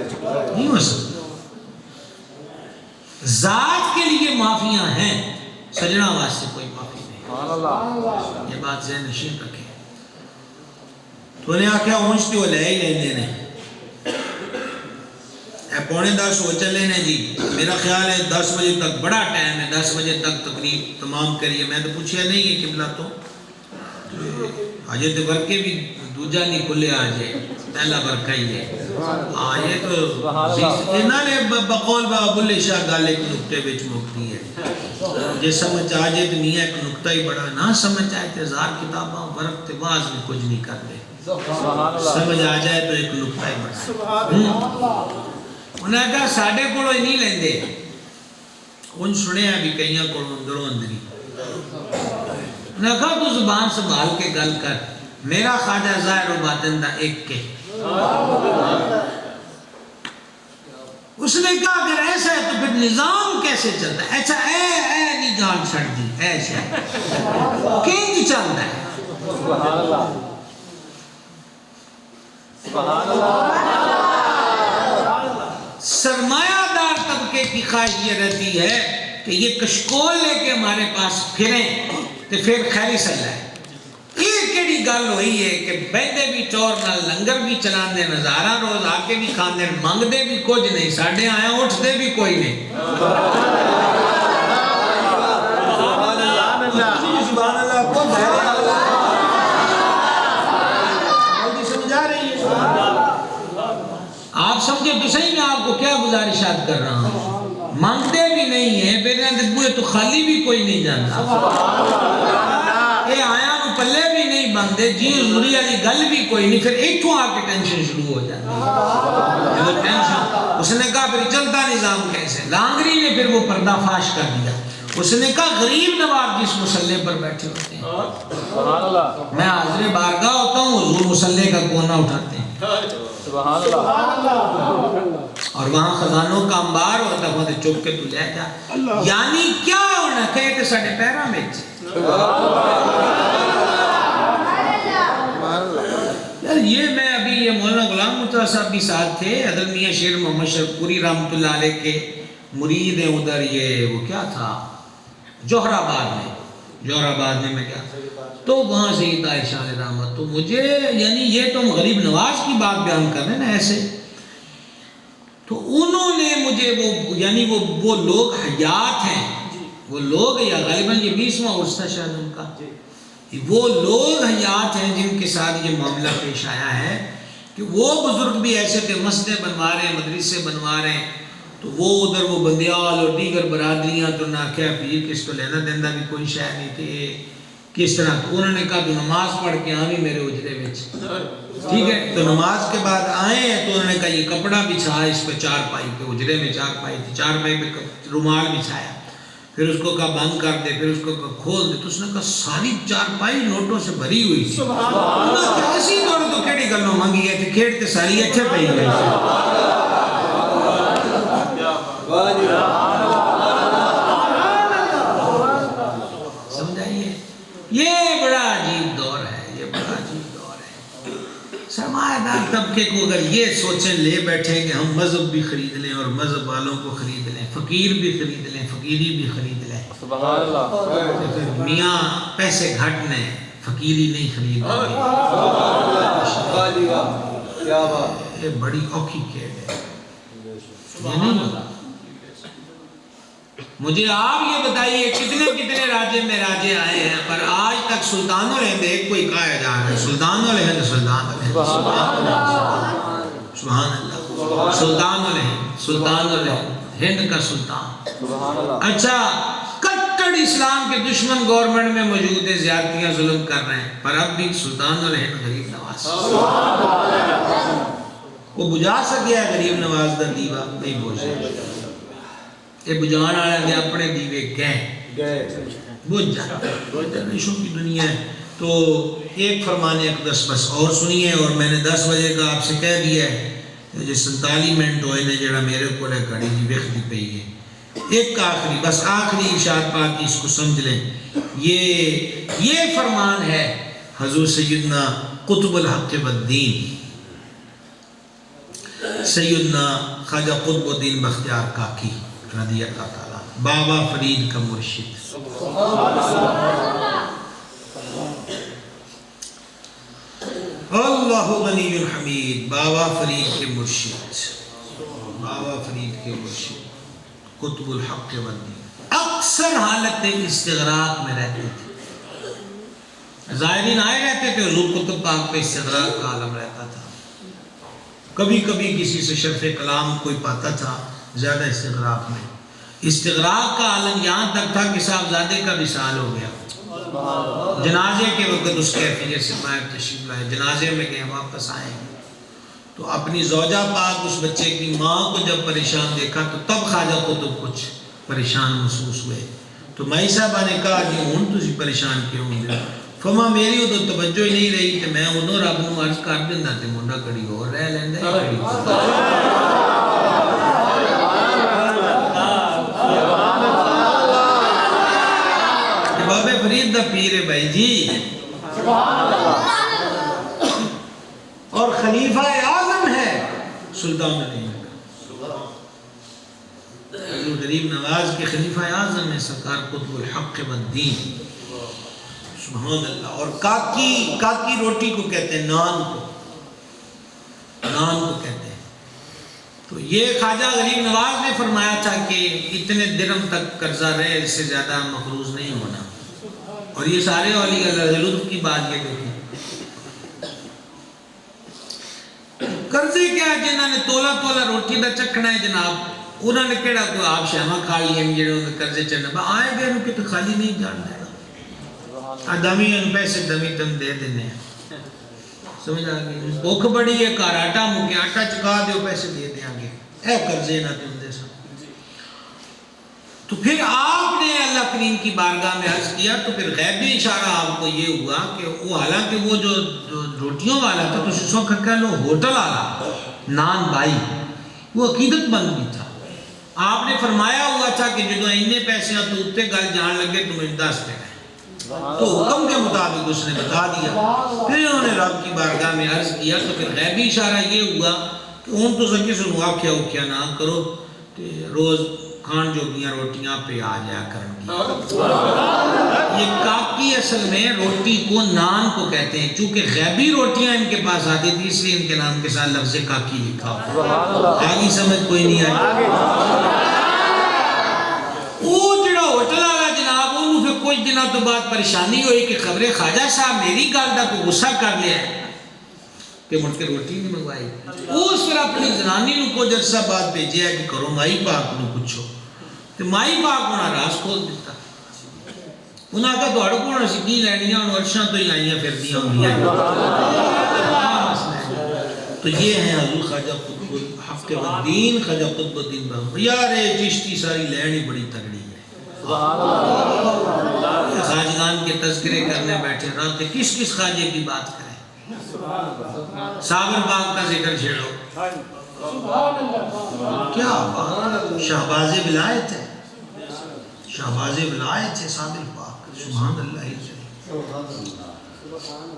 Speaker 1: نہیں ہو سکتا ذات کے لیے معافیاں ہیں سجنا واسطے کوئی معافی نہیں یہ بات ذہن نشین رکھے تو انہیں آکھیا اونچتے وہ لے ہی لیندے نے اے 9:45 ہو چلے نے جی میرا خیال ہے 10 بجے تک بڑا ٹائم ہے 10 بجے تک تقریب تمام کریے میں تو پوچھیا نہیں ہے قبلہ تو آجے تو برکے بھی دوجہ نہیں کھلے آجے پہلا برکہ ہی ہے آئے تو انہاں نے بقول ابو شاہ گال ایک نکتے بیچ مکتی ہے جے سمجھ آجے تو میاں ایک نکتہ ہی بڑا نہ سمجھ آئے تو 1000 کتاباں ورق تے باز بھی کچھ نہیں کر دے سمجھ آ جائے تو ایک نکتہ ہی بڑا انہوں نے کہا ساڑھے کولو ہی نہیں لیندے ان سنے ہیں بھی کئیاں کولو اندروں اندری انہوں نے کہا تو زبان سنبھال کے گل کر میرا خواجہ ظاہر و باطن دا ایک کے اس نے کہا اگر ایسا ہے تو پھر نظام کیسے چلتا ہے اچھا اے نہیں جان چھڑ دی اے شاہ کینج چلتا ہے
Speaker 2: سبحان اللہ سبحان اللہ
Speaker 1: سرمایہ دار طبقے کی خواہش یہ رہتی ہے کہ یہ کشکول لے کے ہمارے پاس پھریں تو پھر خیری صلی ہے یہ کیڑی گل ہوئی ہے کہ بیندے بھی چور نہ لنگر بھی چلان دے نظارہ روز آکے بھی کھان دے مانگ دے بھی کچھ نہیں ساڑھے آیا اٹھ دے بھی کوئی نہیں سبحان اللہ کو دھیرے سمجھا رہی ہے آپ سمجھے تو صحیح میں آپ کو کیا گزارشات کر رہا ہوں مانگتے بھی نہیں ہیں پھر بوئے تو خالی بھی کوئی نہیں جانتا یہ آیا نو پلے بھی نہیں بندے جی حضوری علی گل بھی کوئی نہیں پھر ایک تو آکے ٹینشن شروع ہو جاتی اس نے کہا پھر چلتا نظام کیسے لانگری نے پھر وہ پردہ فاش کر دیا اس نے کہا غریب نواز جس مسلح پر بیٹھے ہوتے ہیں میں حاضر بارگاہ ہوتا ہوں حضور مسلح کا کونا اٹھاتے ہیں
Speaker 2: سبحان اللہ
Speaker 1: اور وہاں خزانوں کا انبار ہوتا ہے وہاں چپ کے تو لے جا یعنی کیا ہونا کہتے ساڑھے پیرا میں یار یہ میں ابھی یہ مولانا غلام مرتضیٰ صاحب بھی ساتھ تھے حضرت میاں شیر محمد شرف پوری رحمت اللہ علیہ کے مرید ہیں ادھر یہ وہ کیا تھا جوہر آباد میں میں کیا تو وہاں سے ہی طاہر شاہ علیہ رحمت تو مجھے یعنی یہ تو غریب نواز کی بات بیان کر رہے ہیں نا ایسے تو انہوں نے مجھے وہ یعنی وہ لوگ حیات ہیں وہ لوگ یا غالباً یہ 20واں عرصہ تھا شاید ان کا وہ لوگ حیات ہیں جن کے ساتھ یہ معاملہ پیش آیا ہے کہ وہ بزرگ بھی ایسے تھے مسجدیں بنوا رہے ہیں مدرسے بنوا رہے ہیں تو وہ ادھر وہ بندیال اور دیگر برادریاں تو نہ کیا پیر کس تو لینا دینا بھی کوئی شے نہیں تھے کس طرح تو انہوں نے کہا تو نماز پڑھ کے آویں میرے اجرے وچ ٹھیک ہے تو نماز کے بعد آئے ہیں تو انہوں نے کہا یہ کپڑا بچھا اس پہ 4 پائی پہ اجرے میں 4 پائی تھی 4 پائی پہ رومال بچھایا پھر اس کو کہا بند کر دے پھر اس کو کہا کھول دے تو اس نے کہا ساری 4 پائی نوٹوں سے بھری ہوئی تھی ایسی نوٹ تو کیڑی گلوں مانگی گئی تھی کھیڑتے ساری اچھے پہ ہی گئی سمجھائیے یہ بڑا عجیب دور ہے سرمایہ دار طبقے کو اگر یہ سوچیں لے بیٹھیں کہ ہم مذہب بھی خرید لیں اور مذہب والوں کو خرید لیں فقیر بھی خرید لیں فقیری بھی خرید لیں
Speaker 2: سبحان اللہ
Speaker 1: میاں پیسے گھٹ لیں فقیری نہیں خریدیں گے.
Speaker 3: کیا بات.
Speaker 1: یہ بڑی اوکھی کھیل ہے. یہ نہیں ہوتا. مجھے آپ یہ بتائیے کتنے راجے میں راجے آئے ہیں پر آج تک سلطان الہند ایک کوئی کہا جا رہا ہے سلطان الہند سلطان اللہ سلطان الہند ہند کا سلطان. اچھا کٹڑ اسلام کے دشمن گورنمنٹ میں موجود ہے زیادتیاں ظلم کر رہے ہیں پر اب بھی سلطان الہند غریب نواز وہ بجھا سکیا ہے غریب نواز دا دیوا نہیں بجھے. یہ بجھان آیا کہ اپنے دیوے گئے بجھ جاتے جنریشن کی دنیا ہے. تو ایک فرمان اقدس بس اور سنیے اور میں نے 10 بجے کا آپ سے کہہ دیا ہے جو 47 منٹ ہوئے نے جڑا میرے کو لے کھڑی جی ویکھدی پئی ہے. ایک آخری بس آخری ارشاد پاک اس کو سمجھ لیں. یہ فرمان ہے حضور سیدنا قطب الحق والدین سیدنا خواجہ قطب الدین بختیار کاکی رضی اللہ تعالیٰ بابا فرید کا مرشد. اللہ غنی الحمید. بابا فرید کے مرشد قطب الحق والدین اکثر حالت استغراق میں رہتے تھے. زائرین آئے رہتے تھے حضور قطب پاک پہ استغراق کا عالم رہتا تھا. کبھی کبھی کسی سے شرف کلام کوئی پاتا تھا. زیادہ استغراق کا عالم یہاں تک تھا کہ صاحبزادے کا وصال ہو گیا. جنازے کے وقت اس کیفیت سے باہر تشریف لائے. جنازے میں گئے واپس آئے تو اپنی زوجہ پاک اس بچے کی ماں کو جب پریشان دیکھا تو تب خواجہ قطب کچھ پریشان محسوس ہوئے. تو مائی صاحبہ نے کہا جی ہوں تسی پریشان کیوں ہوندے؟ فرما میری ادھر توجہ ہی نہیں رہی تو میں ادھر رب نو عرض کر دینا تے منڈا کڑی اور رہ لیندے. بابے فرید دا پیر ہے بھائی جی اور خلیفہ اعظم ہے سلطان الہند کا. غریب نواز کے خلیفہ اعظم ہے سرکار قطب الحق والدین سبحان اللہ. اور کاکی روٹی کو کہتے ہیں نان کو کہتے ہیں. تو یہ خواجہ غریب نواز نے فرمایا تھا کہ اتنے درم تک قرضہ رہے اس سے زیادہ مقروض نہیں ہونا. اور یہ سارے اولیاء اللہ لطف کی بات یہ دیکھیں قرضے کیا جنہوں نے تولا روٹی دا چکھنا ہے جناب انہوں نے کہڑا کوئی آپ شہمہ کھا لیا جنہوں نے قرضے چڑھنا آئے گئے انہوں کے تو خالی نہیں جان دینا دمی ان پیسے دمی تم دے دینے ہیں. سمجھ آگئی بھوک بڑی ہے کار آٹا مکے آٹا چکا دیو پیسے دے دیں گے اے قرضے نہ تم دے سا. تو پھر آپ نے اللہ کریم کی بارگاہ میں عرض کیا تو پھر غیبی اشارہ آپ کو یہ ہوا کہ وہ حالانکہ وہ جو روٹیوں والا تھا تو سسوں کا کہہ لو ہوٹل والا نان بائی وہ عقیدت مند بھی تھا. آپ نے فرمایا ہوا تھا کہ جدو اننے پیسے ہیں تو اتنے گل جان لگے تمہیں 10 دے گئے تو حکم کے مطابق اس نے بتا دیا. پھر انہوں نے رب کی بارگاہ میں عرض کیا تو پھر غیبی اشارہ یہ ہوا کہ ان تو سکے سنو آکھیا اوکھیا نہ کرو روز کھان جو گیاں روٹیاں پہ آ جایا کرنگی. یہ کاکی اصل میں روٹی کو نان کو کہتے ہیں چونکہ غیبی روٹیاں ان کے پاس آتی تھی اس لیے ان کے نام کے ساتھ لفظ کاکی لکھا ہوا. آگی سمجھ کوئی نہیں آئی. وہ جڑا ہوٹل آگا جناب انہوں پھر کچھ دنوں تو بعد پریشانی ہوئی کہ خبریں خواجہ صاحب میری گال دا کو غصہ کر لیا ہے کہ مڑ کے روٹی نہیں منگوائی. اس پر اپنی زنانی نو کو جرسہ بات بھیجے ہے کہ کرو مائی پاک نو پوچھو تو مائی پاک انہاں راز کھول دیتا. انہاں کہا تو اڑکو نہ سکی لینیاں اور ورشاں تو ہی آئیاں پھر دیاں ہوندیاں. تو یہ ہیں حضور خواجہ قطب الحق والدین خواجہ قطب الدین بہو. یار چشتی ساری لینی بڑی تگڑی ہے. خواجگان کے تذکرے کرنے بیٹھے رہتے کس خواجے کی بات کریں. صابر باغ کا ذکر چھیڑو کیا بات شہباز ولایت ہے صابر باغ سبحان اللہ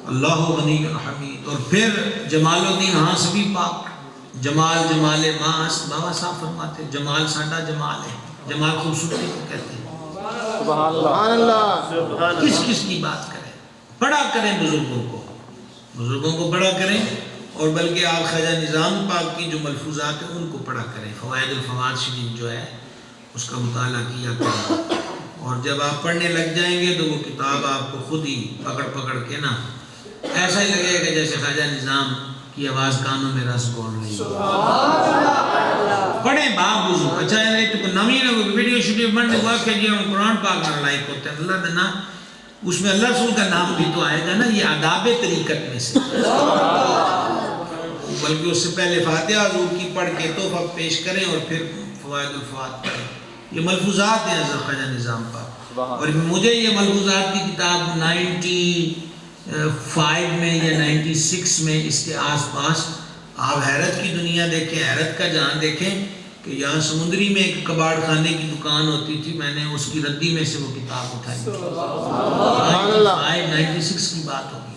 Speaker 1: اللہ غنی حمید. اور پھر جمال الدین ہانسوی پاک جمال ماس بابا صاحب فرماتے جمال ساڈا جمال ہے. جمال خوبصورتی کو کہتے ہیں.
Speaker 3: سبحان اللہ
Speaker 1: کس کی بات کریں پڑھا کریں بزرگوں کو پڑھا کریں، اور بلکہ آپ خواجہ نظام پاک کی جو ملفوظات ہیں ان کو پڑھا کریں، فوائد الفوائد شریف جو ہے اس کا مطالعہ کیا کریں، اور جب آپ پڑھنے لگ جائیں گے تو وہ کتاب آپ کو خود ہی پکڑ کے نا ایسا ہی لگے گا جیسے خواجہ نظام کی آواز کانوں میں رس گھول رہی ہے۔ پڑھیں باپ وضو، اچھا ہے تو نمی نہ ویڈیو شیڈیو بننے ہوا کہ جی ہم قرآن پاک میں لائق ہوتے ہیں، اللہ دینا اس میں اللہ رسول کا نام بھی تو آئے گا نا، یہ آداب طریقت میں سے، بلکہ اس سے پہلے فاتحہ حضور کی پڑھ کے تحفہ پیش کریں اور پھر فوائد الفوائد پڑھیں۔ یہ ملفوظات ہیں حضرت خواجہ نظام پاک، اور مجھے یہ ملفوظات کی کتاب 95 میں یا 96 میں اس کے آس پاس آپ حیرت کی دنیا دیکھیں، حیرت کا جہان دیکھیں کہ یہاں سمندری میں ایک کباڑ خانے کی دکان ہوتی تھی، میں نے اس کی ردی میں سے وہ کتاب اٹھائی، 96 کی بات ہوگی۔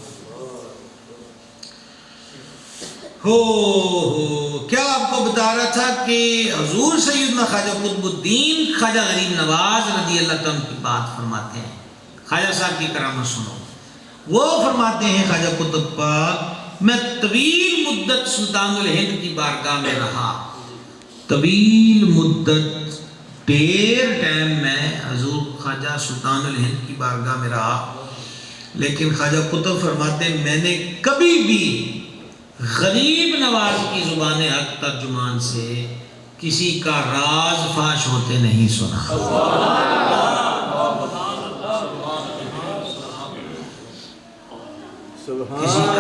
Speaker 1: کیا آپ کو بتا رہا تھا کہ حضور سیدنا خواجہ قطب الدین خواجہ غریب نواز رضی اللہ تعالیٰ کی بات فرماتے ہیں، خواجہ صاحب کی کرامت سنو، وہ فرماتے ہیں خواجہ قطب پاک، میں طویل مدت سلطان الہند کی بارگاہ میں رہا، طویل مدت دیر ٹائم میں حضور خواجہ سلطان الہند کی بارگاہ میں رہا، لیکن خواجہ قطب فرماتے ہیں میں نے کبھی بھی غریب نواز کی زبان حق ترجمان سے کسی کا راز فاش ہوتے نہیں سنا۔ کسی کا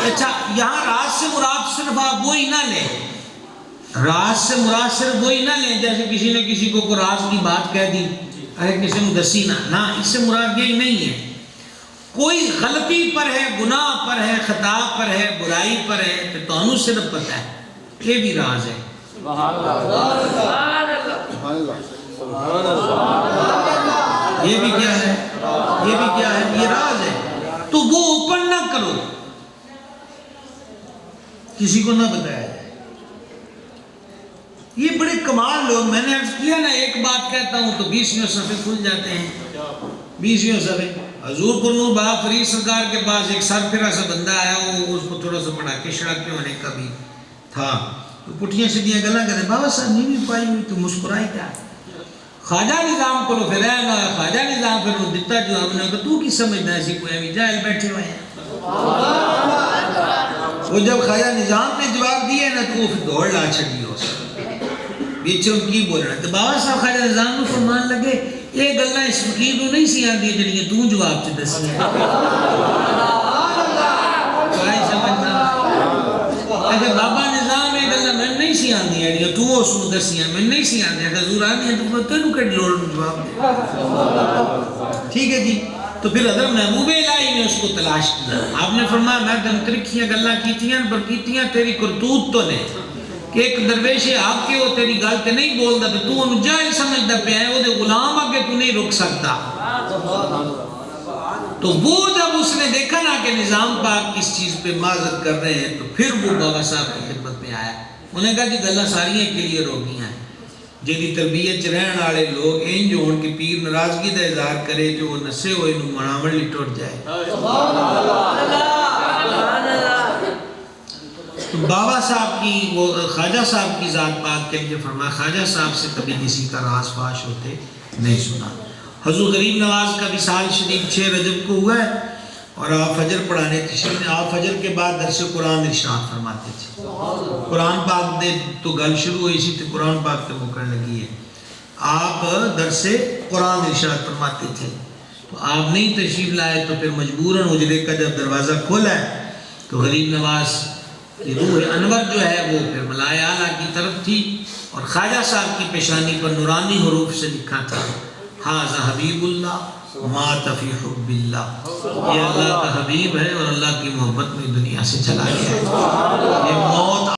Speaker 1: اچھا، یہاں راز سے مراد صرف آپ وہی نہ لیں، راز سے مراد صرف وہی نہ لیں جیسے کسی نے کسی کو کوئی راز کی بات کہہ دی، ارے کسی نے دسی نہ، اس سے مراد یہی نہیں ہے، کوئی غلطی پر ہے، گناہ پر ہے، خطا پر ہے، برائی پر ہے تو تانوں صرف پتہ ہے، یہ بھی راز ہے۔ یہ بھی کیا ہے؟ یہ بھی کیا ہے؟ یہ راز ہے، تو وہ اوپن نہ کرو، کسی کو نہ بتایا جائے۔ یہ بڑے کمال لوگ، میں نے عرض کیا نا ایک بات کہتا ہوں تو 20ویں صفحے کھل جاتے ہیں، 20ویں صفحے۔ حضور قرنور بابا فرید سرکار کے پاس ایک سر پھرا سا بندہ آیا، وہ اس کو تھوڑا سا پڑھا کے شڑک پہ ہونے کا بھی تھا، تو پٹھیاں سیدھیاں گلا کرے، بابا صاحب نہیں بھی پائی ہوئی تو مسکرائی کیا؟ خواجہ نظام کو لو پھر آئے، خواجہ نظام پھر وہ دیتا جو ہم نے کہا تو کی سمجھنا ہے سی کوئی ہمیں جاہل بیٹھے ہوئے ہیں۔ وہ جب خواجہ نظام نے جواب دیا نا تو وہ پھر دوڑ لا چھڑی ہو سکتا بیچے ان کی بول رہا، تو بابا صاحب خواجہ نظام نے فرمان لگے یہ گلنا اس فقیر کو نہیں سی آندی جڑیاں تو جواب چ دسی ہیں، اگر بابا نظام یہ گلنا میں نہیں سی آندی جڑیاں تو اس کو دسی ہیں، میں نہیں سی آندی، اگر حضور آندی ہیں تو تینوں کٹ لوڑ جواب دے، ٹھیک ہے جی۔ تو پھر حضرت محبوب الہی نے اس کو تلاش کیا، آپ نے فرمایا میں تم ترکھیاں گلاں کیتیاں پر کیتیاں تیری کرتوت تو نے کہ ایک درویش آپ کے وہ تیری گل تے نہیں بولدا تے تو انہوں جاہل سمجھدا پیا ہے، وہ دے غلام آگے تو نہیں رک سکتا۔ تو وہ جب اس نے دیکھا نا کہ نظام پاک اس چیز پہ معذرت کر رہے ہیں تو پھر وہ بابا صاحب کی خدمت میں آیا، انہوں نے کہا جی گلاں ساریاں کلیئر ہو گئی ہیں، جی تربیت چ رہن والے لوگ انج ہون کہ پیر ناراضگی کا اظہار کرے کہ وہ نسے ہوئے نو مناون لی ٹوٹ جائے۔ بابا صاحب کی وہ خواجہ صاحب کی ذات پاک کے لیے فرمایا خواجہ صاحب سے کبھی کسی کا راز فاش ہوتے نہیں سنا۔ حضور غریب نواز کا وصال شریف 6 رجب کو ہوا ہے اور آپ فجر پڑھانے تشریف، آپ فجر کے بعد درس قرآن ارشاد فرماتے تھے، قرآن پاک دے تو گل شروع ہوئی سی تو قرآن پاک تے مکن لگی ہے، آپ درس قرآن ارشاد فرماتے تھے، تو آپ نہیں تشریف لائے تو پھر مجبوراً اجرے کا جب دروازہ کھولا ہے تو غریب نواز کی روح انور جو ہے وہ پھر ملائے اعلیٰ کی طرف تھی اور خواجہ صاحب کی پیشانی پر نورانی حروف سے لکھا تھا ھذا حبیب اللہ مات فی حب اللہ، یہ اللہ کا حبیب ہے اور اللہ کی محبت میں دنیا سے چلا گیا ہے، یہ موت